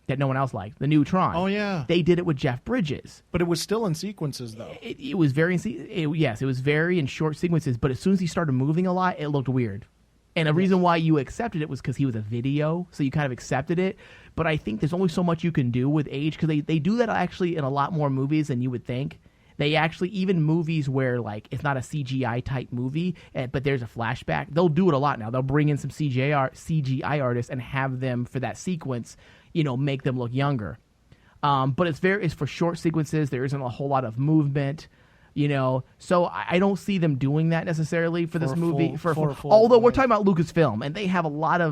Speaker 5: that no one else liked, the new Tron.
Speaker 6: Oh yeah,
Speaker 5: they did it with Jeff Bridges,
Speaker 6: but it was still in sequences though.
Speaker 5: It was very yes, it was very in short sequences. But as soon as he started moving a lot, it looked weird. And the reason why you accepted it was because he was a video, so you kind of accepted it. But I think there's only so much you can do with age because they do that actually in a lot more movies than you would think. They actually, even movies where like it's not a CGI type movie, but there's a flashback, they'll do it a lot now. They'll bring in some CGI artists and have them for that sequence, make them look younger. But it's for short sequences. There isn't a whole lot of movement. So I don't see them doing that necessarily for this movie. Although we're talking about Lucasfilm, and they have a lot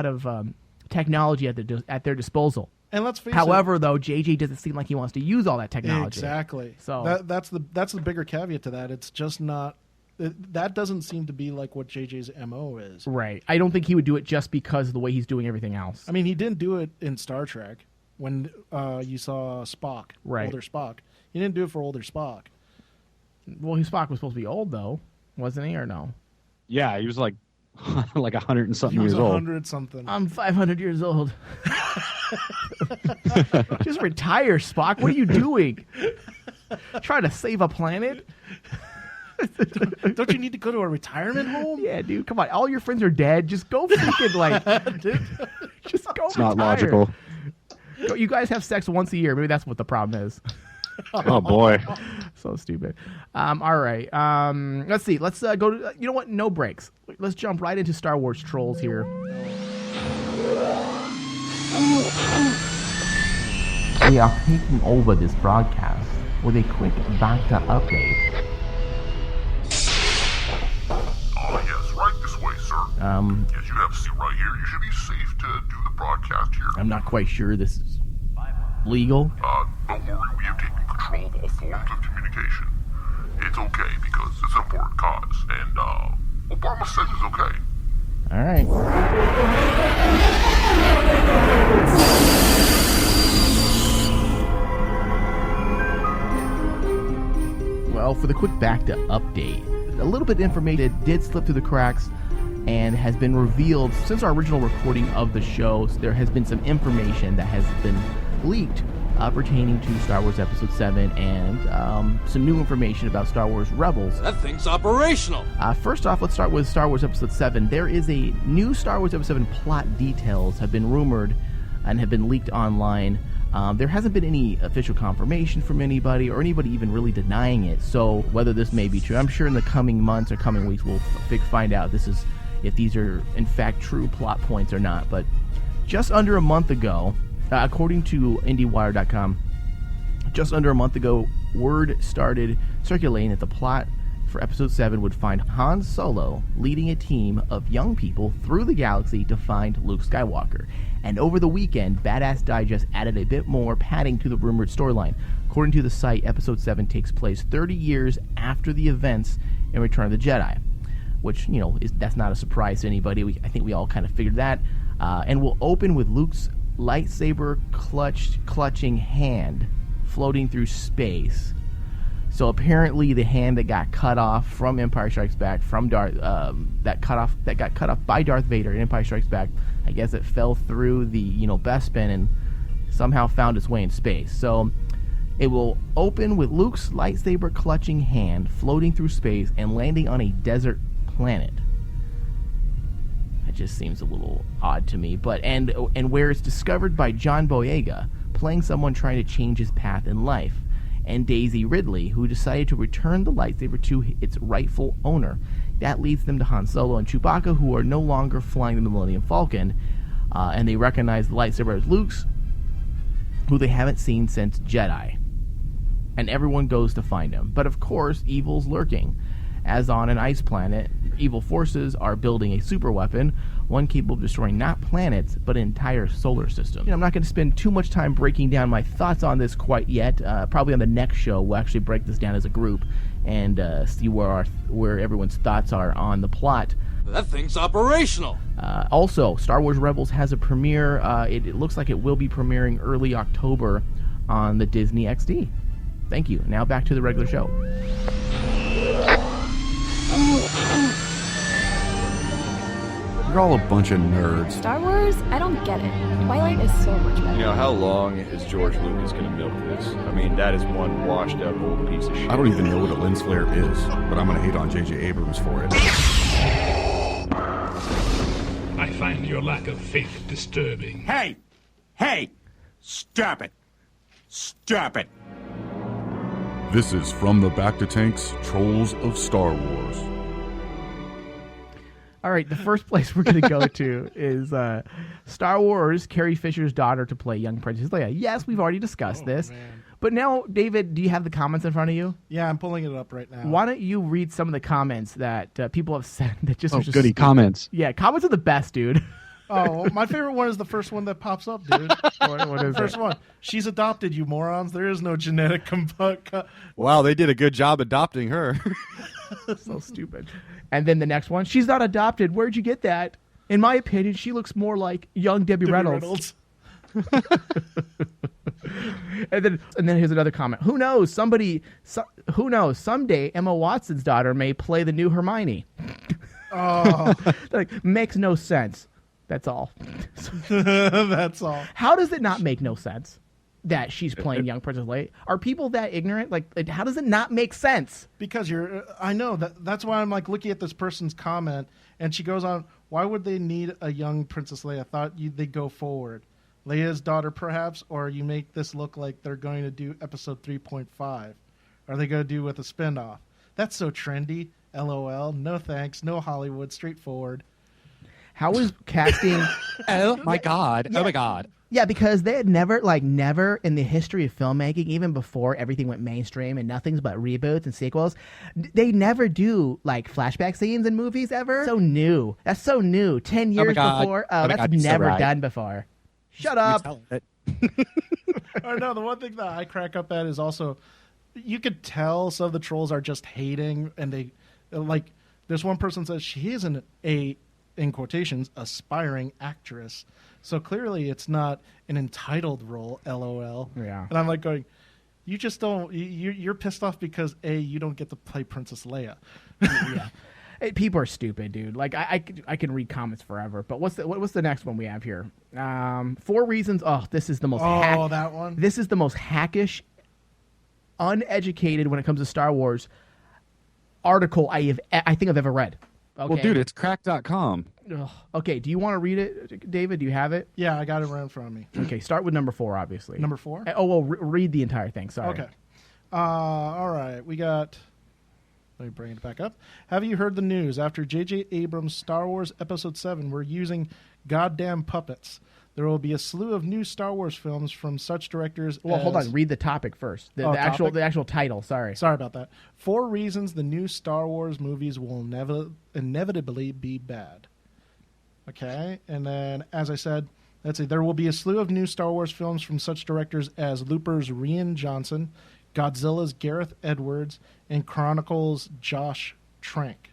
Speaker 5: of, technology at their disposal.
Speaker 6: And let's face it.
Speaker 5: However, though, JJ doesn't seem like he wants to use all that technology.
Speaker 6: Exactly.
Speaker 5: So
Speaker 6: that's the bigger caveat to that. It's just not. That doesn't seem to be like what JJ's MO is.
Speaker 5: Right. I don't think he would do it just because of the way he's doing everything else.
Speaker 6: I mean, he didn't do it in Star Trek when you saw Spock, older Spock. He didn't do it for older Spock.
Speaker 5: Well, Spock was supposed to be old, though, wasn't he, or no?
Speaker 10: Yeah, he was like 100 and something years old.
Speaker 6: He was 100 something.
Speaker 5: I'm 500 years old. Just retire, Spock. What are you doing? Trying to save a planet?
Speaker 6: Don't you need to go to a retirement home?
Speaker 5: Yeah, dude. Come on. All your friends are dead. Just go freaking just go.
Speaker 10: It's not logical.
Speaker 5: You guys have sex once a year. Maybe that's what the problem is.
Speaker 10: Oh boy,
Speaker 5: so stupid. All right. Let's see. Let's go to. You know what? No breaks. Let's jump right into Star Wars trolls here.
Speaker 9: We are taking over this broadcast with a quick Bacta update.
Speaker 13: Yes, right this way, sir. Yes, you have a seat right here. You should be safe to do the broadcast here.
Speaker 5: I'm not quite sure this is legal.
Speaker 13: Don't worry, we have taken control of all forms of communication. It's okay because it's an important cause, and Obama says it's okay.
Speaker 5: All right. Well, for the quick Bacta update, a little bit of information that did slip through the cracks and has been revealed since our original recording of the show. There has been some information that has been leaked pertaining to Star Wars Episode 7 and some new information about Star Wars Rebels.
Speaker 4: That thing's operational!
Speaker 5: First off, let's start with Star Wars Episode 7. There is a new Star Wars Episode 7 plot details have been rumored and have been leaked online. There hasn't been any official confirmation from anybody or anybody even really denying it. So whether this may be true, I'm sure in the coming months or coming weeks we'll find out if these are in fact true plot points or not. But just under a month ago, according to IndieWire.com, just under a month ago, word started circulating that the plot for Episode 7 would find Han Solo leading a team of young people through the galaxy to find Luke Skywalker. And over the weekend, Badass Digest added a bit more padding to the rumored storyline. According to the site, Episode 7 takes place 30 years after the events in Return of the Jedi. which, that's not a surprise to anybody. I think we all kind of figured that. And we'll open with Luke's lightsaber clutching hand floating through space. So apparently the hand that got cut off from Empire Strikes Back, from Darth, that got cut off by Darth Vader in Empire Strikes Back, I guess it fell through the Bespin and somehow found its way in space. So it will open with Luke's lightsaber clutching hand floating through space and landing on a desert planet. That just seems a little odd to me. But and where it's discovered by John Boyega, playing someone trying to change his path in life, and Daisy Ridley, who decided to return the lightsaber to its rightful owner. That leads them to Han Solo and Chewbacca, who are no longer flying the Millennium Falcon, and they recognize the lightsaber as Luke's, who they haven't seen since Jedi. And everyone goes to find him. But of course, evil's lurking. As on an ice planet, evil forces are building a super weapon, one capable of destroying not planets, but an entire solar system. I'm not going to spend too much time breaking down my thoughts on this quite yet. Probably on the next show, we'll actually break this down as a group and see where everyone's thoughts are on the plot.
Speaker 16: That thing's operational.
Speaker 5: Also, Star Wars Rebels has a premiere. It looks like it will be premiering early October on the Disney XD. Thank you. Now back to the regular show.
Speaker 10: You're all a bunch of nerds.
Speaker 17: Star Wars? I don't get it. Twilight is so much better.
Speaker 18: How long is George Lucas going to milk this? I mean, that is one washed up old piece of shit.
Speaker 10: I don't even know what a lens flare is, but I'm going to hate on J.J. Abrams for it.
Speaker 19: I find your lack of faith disturbing.
Speaker 2: Hey! Stop it! Stop it!
Speaker 13: This is From the Bacta Tanks, Trolls of Star Wars.
Speaker 5: All right, the first place we're going to go to is Star Wars, Carrie Fisher's daughter to play young Princess Leia. Yes, we've already discussed this.
Speaker 6: Man.
Speaker 5: But now, David, do you have the comments in front of you?
Speaker 6: Yeah, I'm pulling it up right now.
Speaker 5: Why don't you read some of the comments that people have said that just...
Speaker 15: goody, comments.
Speaker 5: Yeah, comments are the best, dude.
Speaker 6: Oh, my favorite one is the first one that pops up, dude.
Speaker 5: What is
Speaker 6: First
Speaker 5: it?
Speaker 6: one. She's adopted, you morons. There is no genetic
Speaker 7: Wow, they did a good job adopting her.
Speaker 5: So stupid. And then the next one, she's not adopted. Where'd you get that? In my opinion, she looks more like young Debbie Reynolds. and then here's another comment. Who knows? Who knows? Someday Emma Watson's daughter may play the new Hermione.
Speaker 6: Oh,
Speaker 5: makes no sense. That's all.
Speaker 6: That's all.
Speaker 5: How does it not make no sense that she's playing young Princess Leia? Are people that ignorant? Like how does it not make sense?
Speaker 6: Because I know that's why I'm looking at this person's comment, and she goes on. Why would they need a young Princess Leia? I thought they'd go forward. Leia's daughter, perhaps, or you make this look like they're going to do episode 3.5. Are they going to do with a spinoff? That's so trendy. LOL. No thanks. No Hollywood. Straightforward.
Speaker 5: How is casting?
Speaker 15: Oh my god! Yeah. Oh my god!
Speaker 5: Yeah, because they had never in the history of filmmaking, even before everything went mainstream and nothing's but reboots and sequels, they never do flashback scenes in movies ever. So new. That's so new. 10 years before. Oh, that's never done before. Shut up.
Speaker 6: Oh no, the one thing that I crack up at is also, you could tell some of the trolls are just hating, and they there's one person says she isn't in quotations, aspiring actress. So clearly it's not an entitled role, LOL.
Speaker 5: Yeah.
Speaker 6: And I'm going, you just don't, you're pissed off because you don't get to play Princess Leia.
Speaker 5: Yeah. People are stupid, dude. I can read comments forever, but what's the next one we have here? 4 reasons. Oh, this is the most
Speaker 6: that one?
Speaker 5: This is the most hackish, uneducated when it comes to Star Wars article I think I've ever read. Okay.
Speaker 10: Well, dude, it's crack.com.
Speaker 5: Ugh. Okay, do you want to read it, David? Do you have it?
Speaker 6: Yeah, I got it right in front of me.
Speaker 5: Okay, start with number 4, obviously.
Speaker 6: Number 4?
Speaker 5: Oh, well, read the entire thing. Sorry.
Speaker 6: Okay. All right, we got... Let me bring it back up. Have you heard the news? After J.J. Abrams' Star Wars Episode 7, we're using goddamn puppets. There will be a slew of new Star Wars films from such directors
Speaker 5: Well, hold on. Read the topic first. The actual title. Sorry.
Speaker 6: Sorry about that. 4 reasons the new Star Wars movies will inevitably be bad. Okay. And then, as I said, let's see. There will be a slew of new Star Wars films from such directors as Looper's Rian Johnson, Godzilla's Gareth Edwards, and Chronicles' Josh Trank.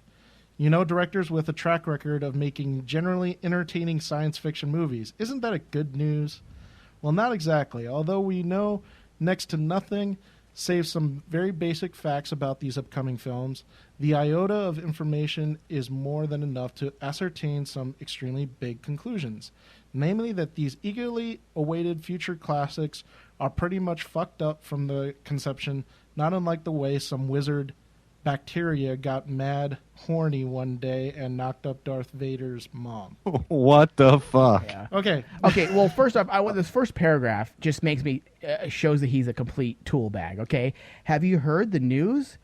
Speaker 6: You know, directors with a track record of making generally entertaining science fiction movies. Isn't that a good news? Well, not exactly. Although we know next to nothing save some very basic facts about these upcoming films, the iota of information is more than enough to ascertain some extremely big conclusions. Namely that these eagerly awaited future classics are pretty much fucked up from the conception, not unlike the way some wizard bacteria got mad horny one day and knocked up Darth Vader's mom.
Speaker 10: What the fuck?
Speaker 5: Yeah.
Speaker 6: Okay.
Speaker 5: Okay. Well, first off, this first paragraph just makes me shows that he's a complete tool bag. Okay. Have you heard the news?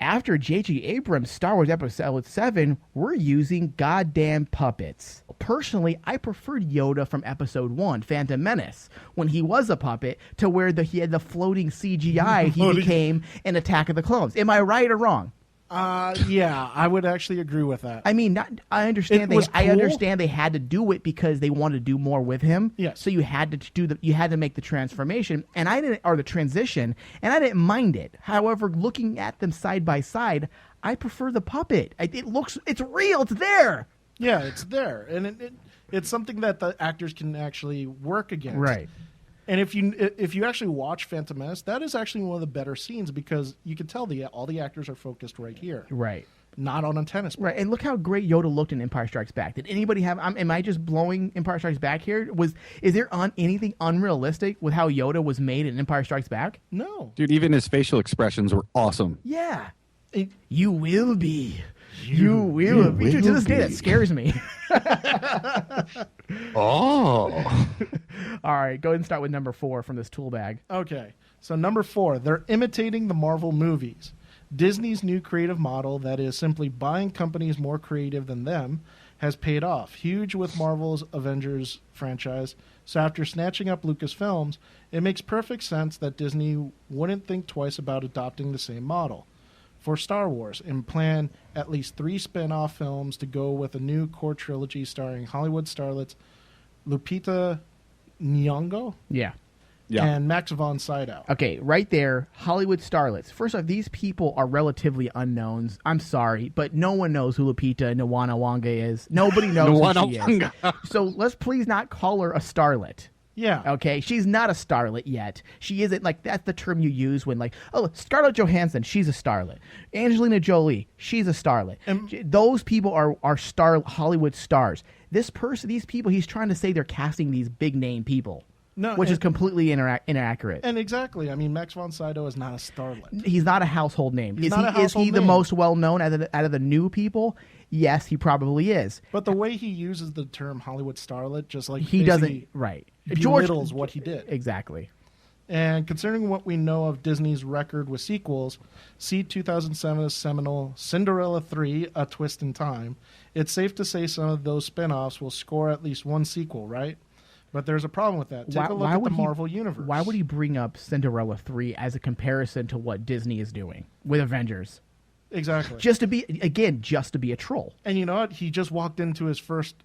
Speaker 5: After J.J. Abrams' Star Wars Episode 7, we're using goddamn puppets. Personally, I preferred Yoda from Episode 1, Phantom Menace, when he was a puppet, to where he had the floating CGI he became in Attack of the Clones. Am I right or wrong?
Speaker 6: Yeah, I would actually agree with that.
Speaker 5: I mean, I understand. I
Speaker 6: cool.
Speaker 5: understand they had to do it because they wanted to do more with him.
Speaker 6: Yes.
Speaker 5: So you had to you had to make the transformation, and the transition, and I didn't mind it. However, looking at them side by side, I prefer the puppet. It's real. It's there.
Speaker 6: Yeah, it's there, and it's something that the actors can actually work against.
Speaker 5: Right.
Speaker 6: And if you actually watch Phantom Menace, that is actually one of the better scenes because you can tell all the actors are focused right here.
Speaker 5: Right.
Speaker 6: Not on a tennis ball.
Speaker 5: Right, and look how great Yoda looked in Empire Strikes Back. Did anybody have? Am I just blowing Empire Strikes Back here? Is there anything unrealistic with how Yoda was made in Empire Strikes Back?
Speaker 6: No,
Speaker 10: dude. Even his facial expressions were awesome.
Speaker 5: Yeah, you will be. You will be. To this day, that scares me.
Speaker 10: Oh.
Speaker 5: All right, go ahead and start with number 4 from this tool bag.
Speaker 6: Okay, so number 4, they're imitating the Marvel movies. Disney's new creative model, that is simply buying companies more creative than them, has paid off. Huge with Marvel's Avengers franchise. So after snatching up Lucasfilms, it makes perfect sense that Disney wouldn't think twice about adopting the same model for Star Wars and plan at least 3 spin-off films to go with a new core trilogy starring Hollywood starlets Lupita Nyong'o and Max von Sydow.
Speaker 5: Okay, right there, Hollywood starlets. First off, these people are relatively unknowns. I'm sorry, but no one knows who Lupita Nyong'o is. Nobody knows who she is. So let's please not call her a starlet.
Speaker 6: Yeah.
Speaker 5: Okay, she's not a starlet yet. She isn't, like, that's the term you use when, like, oh, Scarlett Johansson, she's a starlet. Angelina Jolie, she's a starlet. Those people are Hollywood stars. These people, he's trying to say they're casting these big name people.
Speaker 6: No,
Speaker 5: which is completely inaccurate.
Speaker 6: And exactly, I mean, Max von Sydow is not a starlet.
Speaker 5: He's not a household name.
Speaker 6: Is he
Speaker 5: the most well known out of the new people? Yes, he probably is.
Speaker 6: But the way he uses the term Hollywood starlet, just like
Speaker 5: he doesn't
Speaker 6: belittles what he did.
Speaker 5: Exactly.
Speaker 6: And considering what we know of Disney's record with sequels, see 2007's seminal Cinderella 3: A Twist in Time. It's safe to say some of those spin-offs will score at least one sequel, right? But there's a problem with that. Take a look at the Marvel Universe.
Speaker 5: Why would he bring up Cinderella 3 as a comparison to what Disney is doing with Avengers?
Speaker 6: Exactly.
Speaker 5: Just to be a troll.
Speaker 6: And you know what? He just walked into his first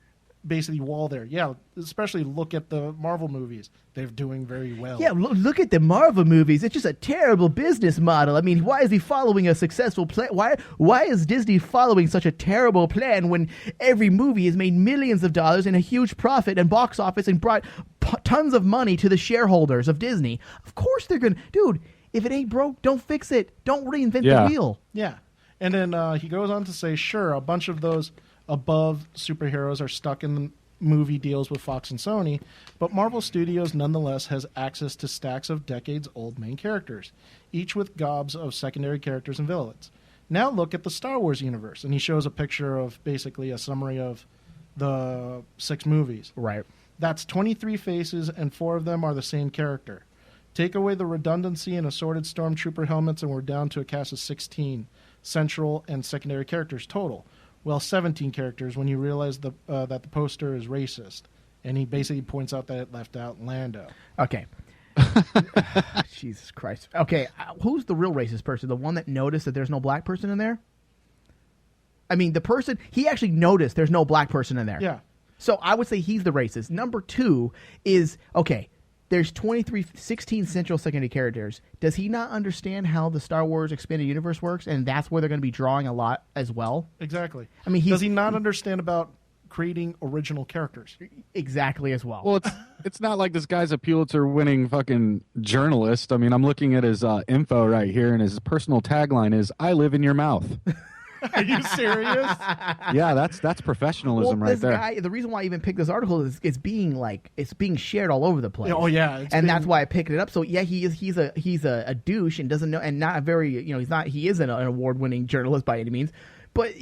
Speaker 6: basically wall there. Yeah, especially look at the Marvel movies. They're doing very well.
Speaker 5: Yeah, look at the Marvel movies. It's just a terrible business model. I mean, why is he following a successful plan? Why is Disney following such a terrible plan when every movie has made millions of dollars and a huge profit and box office and brought tons of money to the shareholders of Disney? Of course they're going to... Dude, if it ain't broke, don't fix it. Don't reinvent the wheel.
Speaker 6: Yeah. And then he goes on to say, sure, a bunch of those above superheroes are stuck in the movie deals with Fox and Sony, but Marvel Studios nonetheless has access to stacks of decades-old main characters, each with gobs of secondary characters and villains. Now look at the Star Wars universe, and he shows a picture of basically a summary of the 6 movies.
Speaker 5: Right.
Speaker 6: That's 23 faces, and 4 of them are the same character. Take away the redundancy and assorted stormtrooper helmets, and we're down to a cast of 16 central and secondary characters total. Well, 17 characters when you realize that the poster is racist. And he basically points out that it left out Lando.
Speaker 5: Okay. Jesus Christ. Okay, who's the real racist person? The one that noticed that there's no black person in there? I mean, the person, he actually noticed there's no black person in there.
Speaker 6: Yeah.
Speaker 5: So I would say he's the racist. Number 2 is, okay, There's 16 central secondary characters. Does he not understand how the Star Wars expanded universe works, and that's where they're going to be drawing a lot as well?
Speaker 6: Exactly.
Speaker 5: I mean,
Speaker 6: does he not understand about creating original characters?
Speaker 5: Exactly as well.
Speaker 10: Well, it's not like this guy's a Pulitzer-winning fucking journalist. I mean, I'm looking at his info right here, and his personal tagline is "I live in your mouth."
Speaker 6: Are you serious?
Speaker 10: Yeah, that's professionalism right
Speaker 5: this
Speaker 10: there.
Speaker 5: Guy, the reason why I even picked this article is it's being shared all over the place.
Speaker 6: Oh yeah,
Speaker 5: that's why I picked it up. So yeah, he's a douche and doesn't know, and not a very he isn't an award-winning journalist by any means, but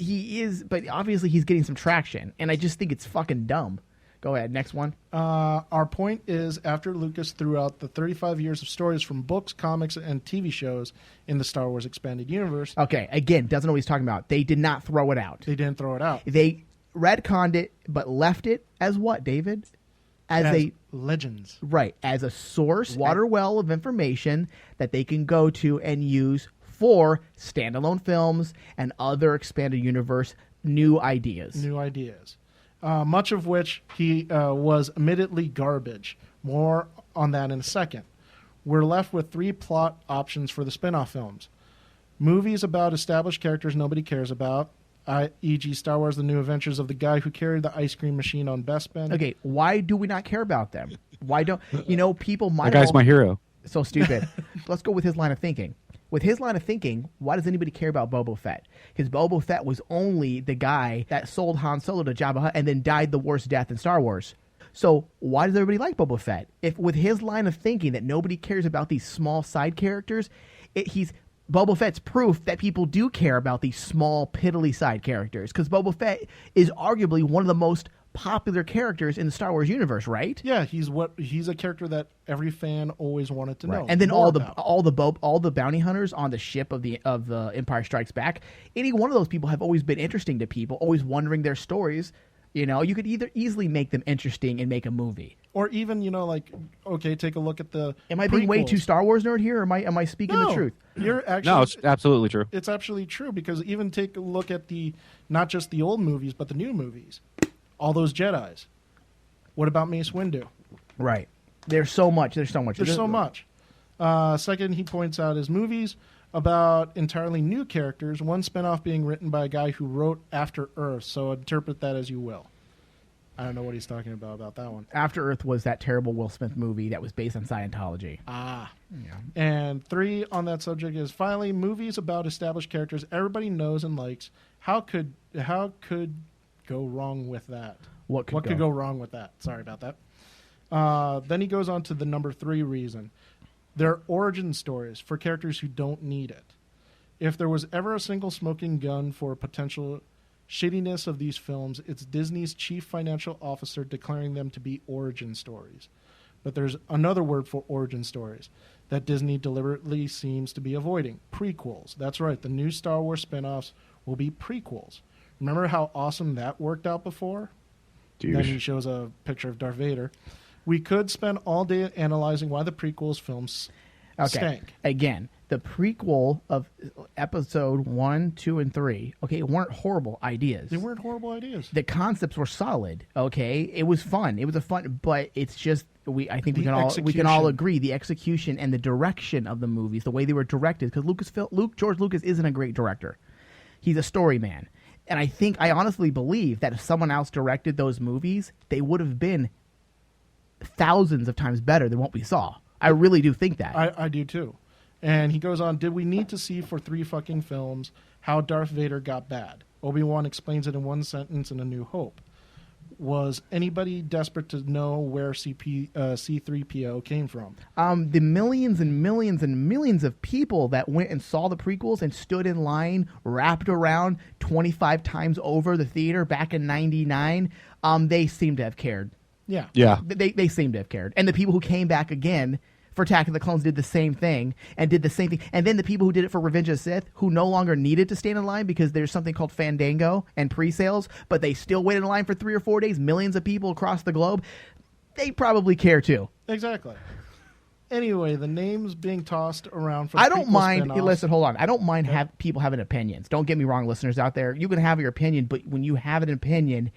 Speaker 5: obviously he's getting some traction, and I just think it's fucking dumb. Go ahead, next one.
Speaker 6: Our point is, after Lucas threw out the 35 years of stories from books, comics, and TV shows in the Star Wars expanded universe.
Speaker 5: Okay, again, doesn't know what he's talking about. They did not throw it out.
Speaker 6: They didn't throw it out.
Speaker 5: They retconned it, but left it as what, David? As
Speaker 6: legends.
Speaker 5: Right, as a source, water well of information that they can go to and use for standalone films and other expanded universe new ideas.
Speaker 6: Much of which he was admittedly garbage. More on that in a second. We're left with 3 plot options for the spin-off films. Movies about established characters nobody cares about, e.g. Star Wars The New Adventures of the guy who carried the ice cream machine on Bespin.
Speaker 5: Okay, why do we not care about them? Why don't... people might...
Speaker 10: That guy's my hero.
Speaker 5: So stupid. Let's go with his line of thinking. With his line of thinking, why does anybody care about Boba Fett? Because Boba Fett was only the guy that sold Han Solo to Jabba the Hutt and then died the worst death in Star Wars. So why does everybody like Boba Fett? If with his line of thinking that nobody cares about these small side characters, Boba Fett's proof that people do care about these small, piddly side characters. Because Boba Fett is arguably one of the most popular characters in the Star Wars universe, right?
Speaker 6: Yeah, he's a character that every fan always wanted to know.
Speaker 5: And then all the bounty hunters on the ship of the Empire Strikes Back, any one of those people have always been interesting to people, always wondering their stories. You could either easily make them interesting and make a movie,
Speaker 6: or even take a look at the.
Speaker 5: Am I being way too Star Wars nerd here, or am I speaking the truth?
Speaker 6: You're actually
Speaker 10: no, it's absolutely true.
Speaker 6: It's absolutely true, because even take a look at not just the old movies but the new movies. All those Jedis. What about Mace Windu?
Speaker 5: Right. There's so much.
Speaker 6: Second, he points out is movies about entirely new characters, one spinoff being written by a guy who wrote After Earth, so interpret that as you will. I don't know what he's talking about that one.
Speaker 5: After Earth was that terrible Will Smith movie that was based on Scientology.
Speaker 6: Yeah. And 3 on that subject is finally movies about established characters everybody knows and likes. How could go wrong with that?
Speaker 5: What
Speaker 6: could go wrong with that? Sorry about that. Then he goes on to the number 3 reason. They're origin stories for characters who don't need it. If there was ever a single smoking gun for potential shittiness of these films, it's Disney's chief financial officer declaring them to be origin stories. But there's another word for origin stories that Disney deliberately seems to be avoiding. Prequels. That's right. The new Star Wars spinoffs will be prequels. Remember how awesome that worked out before?
Speaker 10: Dude.
Speaker 6: Then he shows a picture of Darth Vader. We could spend all day analyzing why the prequels films stank.
Speaker 5: Again, the prequel of episode 1, 2, and 3, weren't horrible ideas.
Speaker 6: They weren't horrible ideas.
Speaker 5: The concepts were solid, it was fun. It was but it's just I think we can all agree the execution and the direction of the movies, the way they were directed, because George Lucas isn't a great director. He's a story man. And I honestly believe that if someone else directed those movies, they would have been thousands of times better than what we saw. I really do think that.
Speaker 6: I do too. And he goes on, did we need to see for 3 fucking films how Darth Vader got bad? Obi-Wan explains it in one sentence in A New Hope. Was anybody desperate to know where C-3PO came from?
Speaker 5: The millions and millions and millions of people that went and saw the prequels and stood in line, wrapped around 25 times over the theater back in 99, they seem to have cared.
Speaker 6: Yeah.
Speaker 5: They seem to have cared. And the people who came back again for Attack of the Clones did the same thing. And then the people who did it for Revenge of the Sith, who no longer needed to stand in line because there's something called Fandango and pre-sales, but they still waited in line for 3 or 4 days, millions of people across the globe, they probably care too.
Speaker 6: Exactly. Anyway, the names being tossed around for the
Speaker 5: I don't mind.
Speaker 6: spin-offs.
Speaker 5: Listen, hold on. I don't mind people having opinions. Don't get me wrong, listeners out there. You can have your opinion, but when you have an opinion,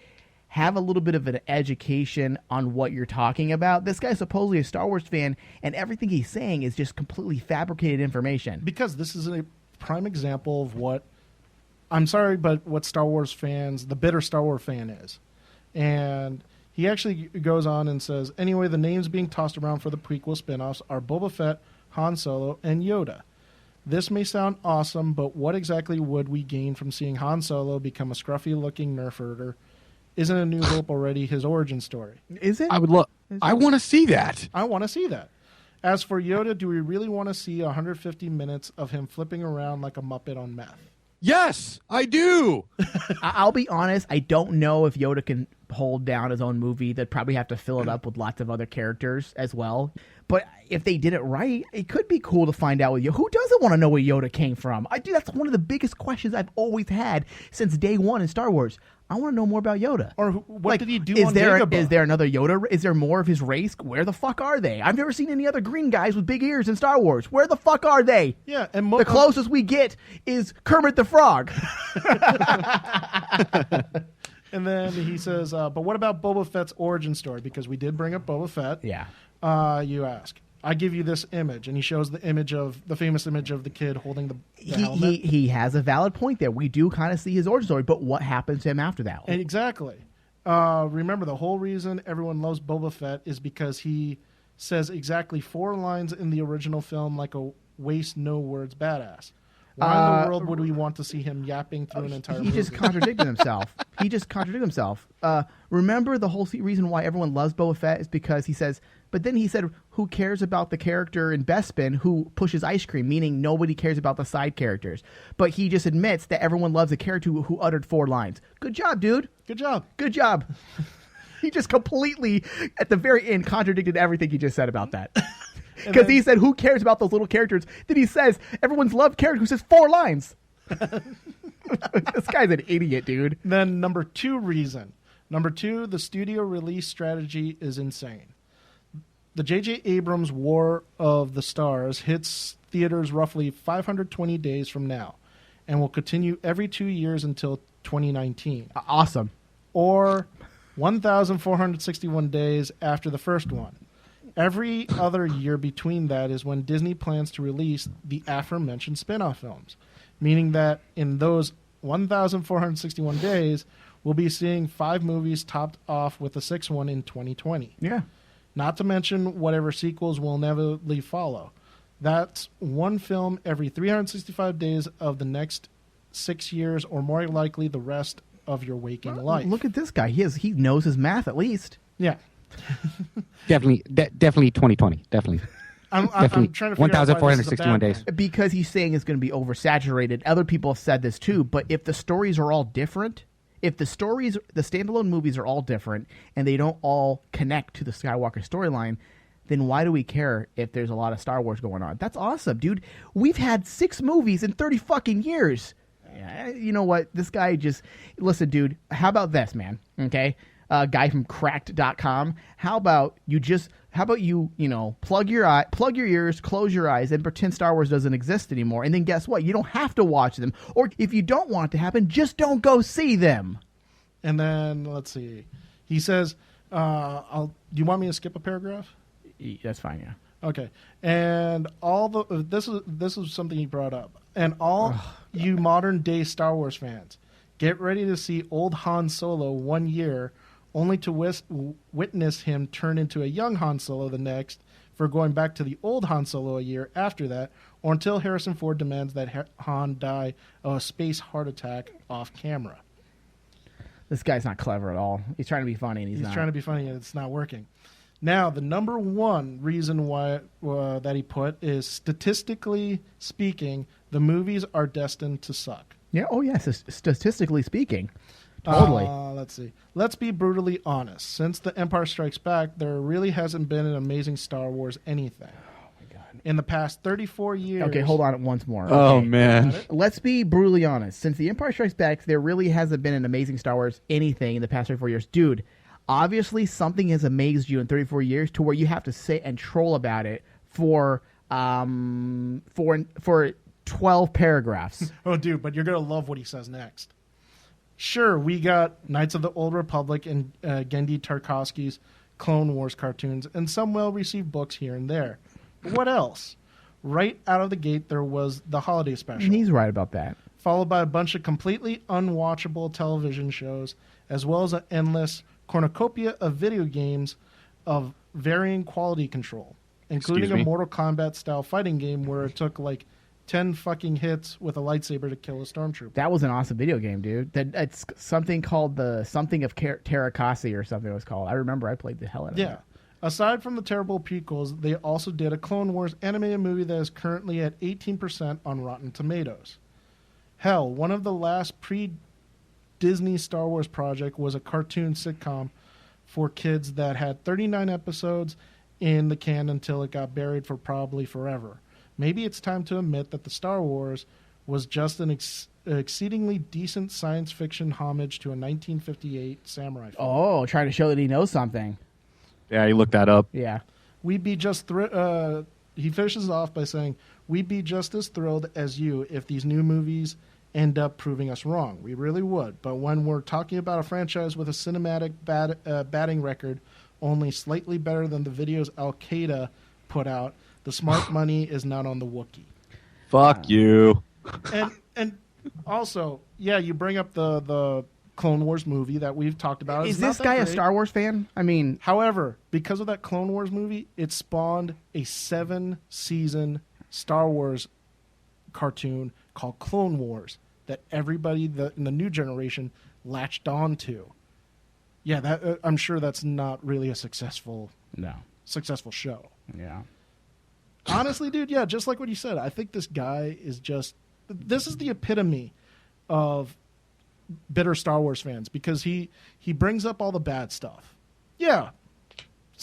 Speaker 5: have a little bit of an education on what you're talking about. This guy's supposedly a Star Wars fan, and everything he's saying is just completely fabricated information.
Speaker 6: Because this is a prime example of what, I'm sorry, but what Star Wars fans, the bitter Star Wars fan is. And he actually goes on and says, anyway, the names being tossed around for the prequel spinoffs are Boba Fett, Han Solo, and Yoda. This may sound awesome, but what exactly would we gain from seeing Han Solo become a scruffy-looking nerf herder? Isn't A New Hope already his origin story?
Speaker 5: Is it?
Speaker 18: I would love. I want to see that.
Speaker 6: I want to see that. As for Yoda, do we really want to see 150 minutes of him flipping around like a Muppet on meth?
Speaker 18: Yes, I do.
Speaker 5: I'll be honest, I don't know if Yoda can hold down his own movie. They'd probably have to fill it up with lots of other characters as well. But if they did it right, it could be cool to find out with Yoda. Who doesn't want to know where Yoda came from? That's one of the biggest questions I've always had since day one in Star Wars. I want to know more about Yoda.
Speaker 6: Or what did he do
Speaker 5: is
Speaker 6: on
Speaker 5: there,
Speaker 6: Dagobah?
Speaker 5: Is there another Yoda? Is there more of his race? Where the fuck are they? I've never seen any other green guys with big ears in Star Wars. Where the fuck are they?
Speaker 6: Yeah, and
Speaker 5: the closest we get is Kermit the Frog.
Speaker 6: And then he says, but what about Boba Fett's origin story? Because we did bring up Boba Fett.
Speaker 5: Yeah.
Speaker 6: You ask. I give you this image, and he shows the famous image of the kid holding the helmet.
Speaker 5: He has a valid point there. We do kind of see his origin story, but what happens to him after that?
Speaker 6: Exactly. Remember, the whole reason everyone loves Boba Fett is because he says exactly 4 lines in the original film like a waste no words badass. Why in the world would we want to see him yapping through an entire movie?
Speaker 5: He just contradicted himself. Remember the whole reason why everyone loves Boba Fett is because he says, but then he said, who cares about the character in Bespin who pushes ice cream, meaning nobody cares about the side characters. But he just admits that everyone loves a character who uttered 4 lines. Good job, dude.
Speaker 6: Good job.
Speaker 5: Good job. He just completely, at the very end, contradicted everything he just said about that. Because he said, who cares about those little characters? Then he says, everyone's loved character who says 4 lines. This guy's an idiot, dude.
Speaker 6: Then number 2 reason. Number 2, the studio release strategy is insane. The J.J. Abrams War of the Stars hits theaters roughly 520 days from now and will continue every 2 years until 2019.
Speaker 5: Awesome.
Speaker 6: Or 1,461 days after the first one. Every other year between that is when Disney plans to release the aforementioned spin-off films, meaning that in those 1,461 days, we'll be seeing 5 movies topped off with a 6th one in 2020.
Speaker 5: Yeah.
Speaker 6: Not to mention whatever sequels will inevitably follow. That's one film every 365 days of the next 6 years, or more likely the rest of your waking life.
Speaker 5: Look at this guy. He knows his math at least.
Speaker 6: Yeah.
Speaker 15: Definitely 2020. Definitely.
Speaker 6: I'm trying to figure out why this is a
Speaker 15: 1,461
Speaker 6: bad
Speaker 15: days.
Speaker 6: thing.
Speaker 5: Because he's saying it's going to be oversaturated. Other people have said this too, but if the stories are all different, if the standalone movies are all different, and they don't all connect to the Skywalker storyline, then why do we care if there's a lot of Star Wars going on? That's awesome, dude. We've had 6 movies in 30 fucking years. You know what? This guy just... Listen, dude, how about this, man? Okay? Guy from cracked.com. How about you plug your ears, close your eyes, and pretend Star Wars doesn't exist anymore. And then guess what? You don't have to watch them. Or if you don't want it to happen, just don't go see them.
Speaker 6: And then, let's see. He says, do you want me to skip a paragraph?
Speaker 5: That's fine, yeah.
Speaker 6: Okay. And this is something he brought up. And all you modern day Star Wars fans, get ready to see old Han Solo 1 year, only to witness him turn into a young Han Solo the next, for going back to the old Han Solo a year after that, or until Harrison Ford demands that Han die of a space heart attack off camera.
Speaker 5: This guy's not clever at all. He's trying to be funny, and he's not.
Speaker 6: Trying to be funny, and it's not working. Now, the number 1 reason why that he put is, statistically speaking, the movies are destined to suck.
Speaker 5: Yeah. Oh, yes. Statistically speaking. Totally.
Speaker 6: Let's see. Let's be brutally honest. Since The Empire Strikes Back, there really hasn't been an amazing Star Wars anything. Oh, my God. In the past 34 years...
Speaker 5: Okay, hold on once more.
Speaker 18: Oh,
Speaker 5: okay.
Speaker 18: man.
Speaker 5: Let's be brutally honest. Since The Empire Strikes Back, there really hasn't been an amazing Star Wars anything in the past 34 years. Dude, obviously something has amazed you in 34 years to where you have to sit and troll about it for 12 paragraphs.
Speaker 6: Oh, dude, but you're going to love what he says next. Sure, we got Knights of the Old Republic and Genndy Tartakovsky's Clone Wars cartoons and some well-received books here and there. But what else? Right out of the gate, there was the holiday special.
Speaker 5: And he's right about that.
Speaker 6: Followed by a bunch of completely unwatchable television shows, as well as an endless cornucopia of video games of varying quality control, including a Mortal Kombat-style fighting game where it took like 10 fucking hits with a lightsaber to kill a stormtrooper.
Speaker 5: That was an awesome video game, dude. It's something called the something of Tarakasi or something it was called. I remember I played the hell out of it.
Speaker 6: Aside from the terrible prequels, they also did a Clone Wars animated movie that is currently at 18% on Rotten Tomatoes. Hell, one of the last pre-Disney Star Wars project was a cartoon sitcom for kids that had 39 episodes in the can until it got buried for probably forever. Maybe it's time to admit that the Star Wars was just an exceedingly decent science fiction homage to a 1958 samurai film.
Speaker 5: Oh, trying to show that he knows something.
Speaker 18: Yeah, you looked that up.
Speaker 5: Yeah.
Speaker 6: We'd be just he finishes off by saying, "We'd be just as thrilled as you if these new movies end up proving us wrong. We really would. But when we're talking about a franchise with a cinematic batting record only slightly better than the videos Al-Qaeda put out, the smart money is not on the Wookiee."
Speaker 18: Fuck you.
Speaker 6: And also, yeah, you bring up the Clone Wars movie that we've talked about.
Speaker 5: Is this guy a Star Wars fan? I mean...
Speaker 6: However, because of that Clone Wars movie, it spawned a 7-season Star Wars cartoon called Clone Wars that everybody in the new generation latched on to. Yeah, that I'm sure that's not really a successful show.
Speaker 5: Yeah.
Speaker 6: Honestly, dude, yeah, just like what you said, I think this guy is this is the epitome of bitter Star Wars fans because he brings up all the bad stuff. Yeah,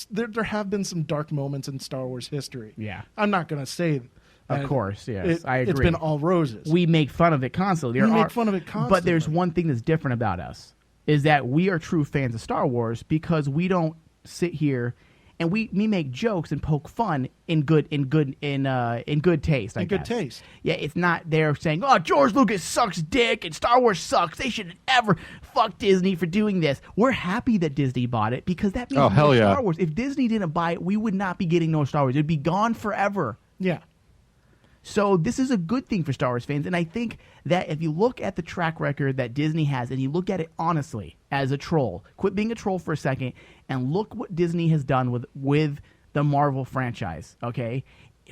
Speaker 6: there have been some dark moments in Star Wars history.
Speaker 5: Yeah.
Speaker 6: I'm not going to say
Speaker 5: Of course, yes. I agree.
Speaker 6: It's been all roses.
Speaker 5: We make fun of it constantly. But there's one thing that's different about us, is that we are true fans of Star Wars because we don't sit here and we make jokes and poke fun in good taste. I guess.
Speaker 6: Good taste.
Speaker 5: Yeah, it's not there saying, "Oh, George Lucas sucks dick and Star Wars sucks. They should ever fuck Disney for doing this." We're happy that Disney bought it because that means Star Wars. If Disney didn't buy it, we would not be getting no Star Wars. It'd be gone forever.
Speaker 6: Yeah.
Speaker 5: So this is a good thing for Star Wars fans, and I think that if you look at the track record that Disney has and you look at it honestly as a troll, quit being a troll for a second, and look what Disney has done with the Marvel franchise, okay?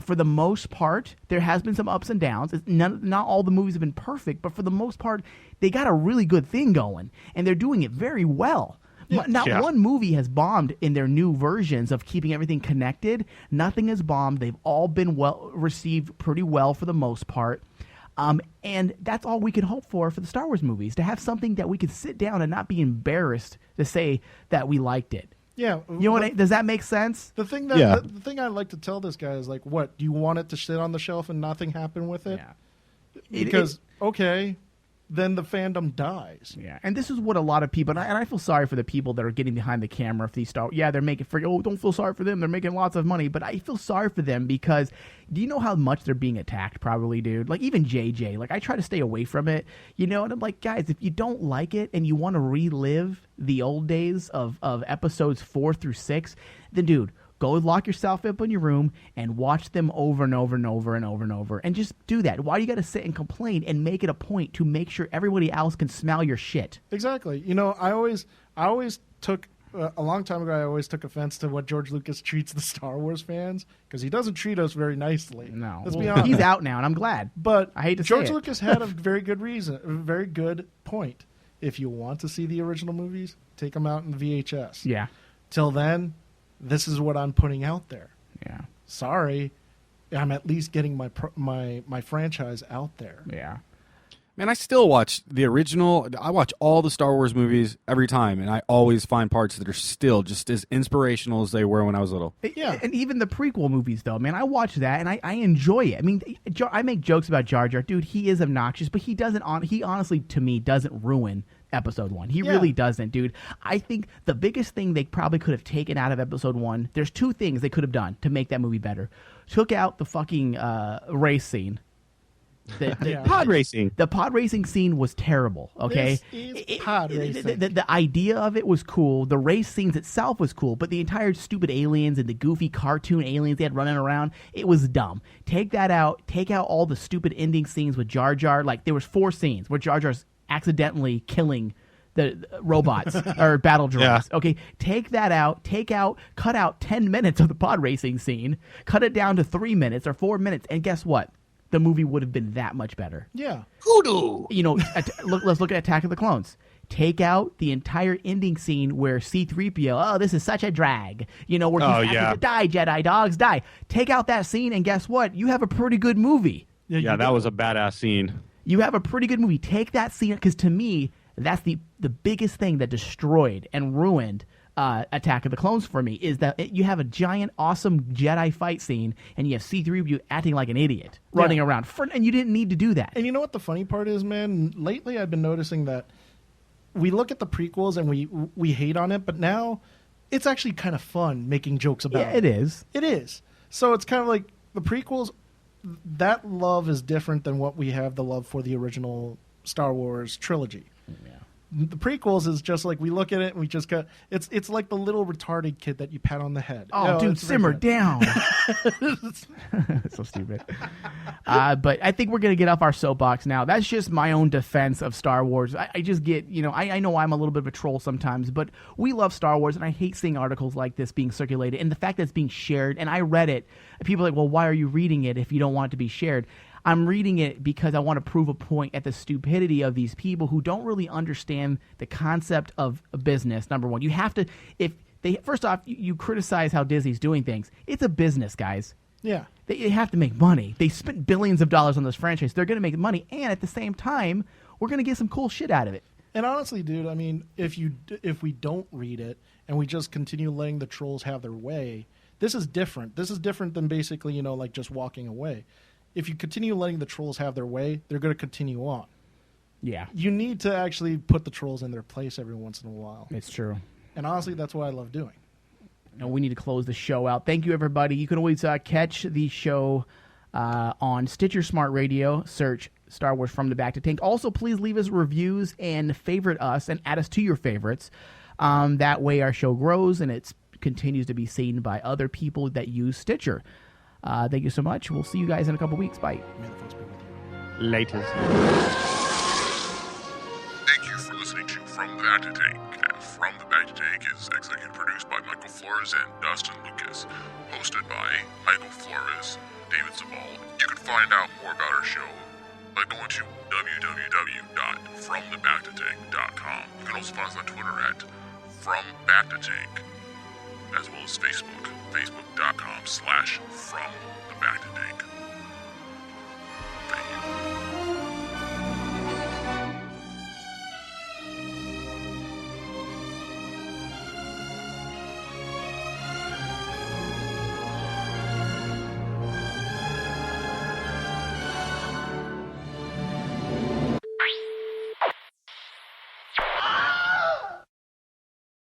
Speaker 5: For the most part, there has been some ups and downs. Not all the movies have been perfect, but for the most part, they got a really good thing going, and they're doing it very well. Not one movie has bombed in their new versions of keeping everything connected. Nothing has bombed. They've all been well received pretty well for the most part. And that's all we can hope for the Star Wars movies, to have something that we could sit down and not be embarrassed to say that we liked it.
Speaker 6: Yeah.
Speaker 5: You know does that make sense?
Speaker 6: The thing that the thing I like to tell this guy is like, what, do you want it to sit on the shelf and nothing happen with it?
Speaker 5: Yeah.
Speaker 6: Because, okay, then the fandom dies.
Speaker 5: Yeah, and this is what a lot of people, and I feel sorry for the people that are getting behind the camera for these they're making don't feel sorry for them, they're making lots of money, but I feel sorry for them because do you know how much they're being attacked probably, dude? Like even JJ, like I try to stay away from it, and I'm like, guys, if you don't like it and you want to relive the old days of episodes 4 through 6, then dude, go lock yourself up in your room and watch them over and over and over and over and over. And just do that. Why do you got to sit and complain and make it a point to make sure everybody else can smell your shit?
Speaker 6: Exactly. I always took, a long time ago, I always took offense to what George Lucas treats the Star Wars fans because he doesn't treat us very nicely.
Speaker 5: No.
Speaker 6: Let's be honest.
Speaker 5: He's out now, and I'm glad.
Speaker 6: But
Speaker 5: I hate to
Speaker 6: George
Speaker 5: say it.
Speaker 6: Lucas had a very good reason, a very good point. If you want to see the original movies, take them out in VHS.
Speaker 5: Yeah.
Speaker 6: Till then, this is what I'm putting out there.
Speaker 5: Yeah.
Speaker 6: Sorry, I'm at least getting my franchise out there.
Speaker 5: Yeah.
Speaker 7: Man, I still watch the original. I watch all the Star Wars movies every time, and I always find parts that are still just as inspirational as they were when I was little.
Speaker 5: Yeah. And even the prequel movies, though, man, I watch that, and I enjoy it. I mean, I make jokes about Jar Jar. Dude, he is obnoxious, but he honestly, to me, doesn't ruin Episode 1. He really doesn't, dude. I think the biggest thing they probably could have taken out of Episode 1, there's 2 things they could have done to make that movie better. Took out the fucking race scene. The
Speaker 10: Pod racing.
Speaker 5: The pod racing scene was terrible. Okay,
Speaker 6: This is pod racing.
Speaker 5: The idea of it was cool. The race scenes itself was cool, but the entire stupid aliens and the goofy cartoon aliens they had running around, it was dumb. Take that out. Take out all the stupid ending scenes with Jar Jar. Like there was 4 scenes where Jar Jar's accidentally killing the robots or battle droids.
Speaker 10: Yeah.
Speaker 5: Okay, take that out. Cut out 10 minutes of the pod racing scene. Cut it down to 3 minutes or 4 minutes, and guess what? The movie would have been that much better.
Speaker 6: Yeah.
Speaker 5: Hoodoo! You know, let's look at Attack of the Clones. Take out the entire ending scene where C-3PO, this is such a drag. You know, where he's having to die, Jedi dogs, die. Take out that scene, and guess what? You have a pretty good movie.
Speaker 10: Yeah, that was a badass scene.
Speaker 5: You have a pretty good movie. Take that scene, because to me, that's the biggest thing that destroyed and ruined Attack of the Clones for me, is that you have a giant, awesome Jedi fight scene, and you have C-3PO acting like an idiot, running around, and you didn't need to do that.
Speaker 6: And you know what the funny part is, man? Lately I've been noticing that we look at the prequels and we hate on it, but now it's actually kind of fun making jokes about it.
Speaker 5: It is.
Speaker 6: It is. So it's kind of like the prequels, that love is different than what we have the love for the original Star Wars trilogy.
Speaker 5: Yeah.
Speaker 6: The prequels is just like we look at it and we just got it's like the little retarded kid that you pat on the head.
Speaker 5: Oh, dude, simmer down. So stupid. But I think we're going to get off our soapbox now. That's just my own defense of Star Wars. I just get, I know I'm a little bit of a troll sometimes, but we love Star Wars, and I hate seeing articles like this being circulated, and the fact that it's being shared, and I read it, people are like, well, why are you reading it if you don't want it to be shared? I'm reading it because I want to prove a point at the stupidity of these people who don't really understand the concept of a business. Number one, you have to, first off, you criticize how Disney's doing things. It's a business, guys.
Speaker 6: Yeah.
Speaker 5: They have to make money. They spent billions of dollars on this franchise. They're going to make money, and at the same time, we're going to get some cool shit out of it.
Speaker 6: And honestly, dude, I mean, if we don't read it and we just continue letting the trolls have their way, this is different. This is different than basically, like just walking away. If you continue letting the trolls have their way, they're going to continue on.
Speaker 5: Yeah.
Speaker 6: You need to actually put the trolls in their place every once in a while.
Speaker 5: It's true.
Speaker 6: And honestly, that's what I love doing.
Speaker 5: No, we need to close the show out. Thank you, everybody. You can always catch the show on Stitcher Smart Radio. Search Star Wars From the Bacta Tank. Also, please leave us reviews and favorite us and add us to your favorites. That way our show grows and it continues to be seen by other people that use Stitcher. Thank you so much. We'll see you guys in a couple weeks. Bye.
Speaker 10: Later.
Speaker 13: Thank you for listening to From the Bacta Tank. And From the Bacta Tank is executive produced by Michael Flores and Dustin Lucas. Hosted by Michael Flores, David Zabal. You can find out more about our show by going to www.fromthebactatank.com. You can also find us on Twitter at FromBactaTank, as well as Facebook, facebook.com/FromTheBactaTank.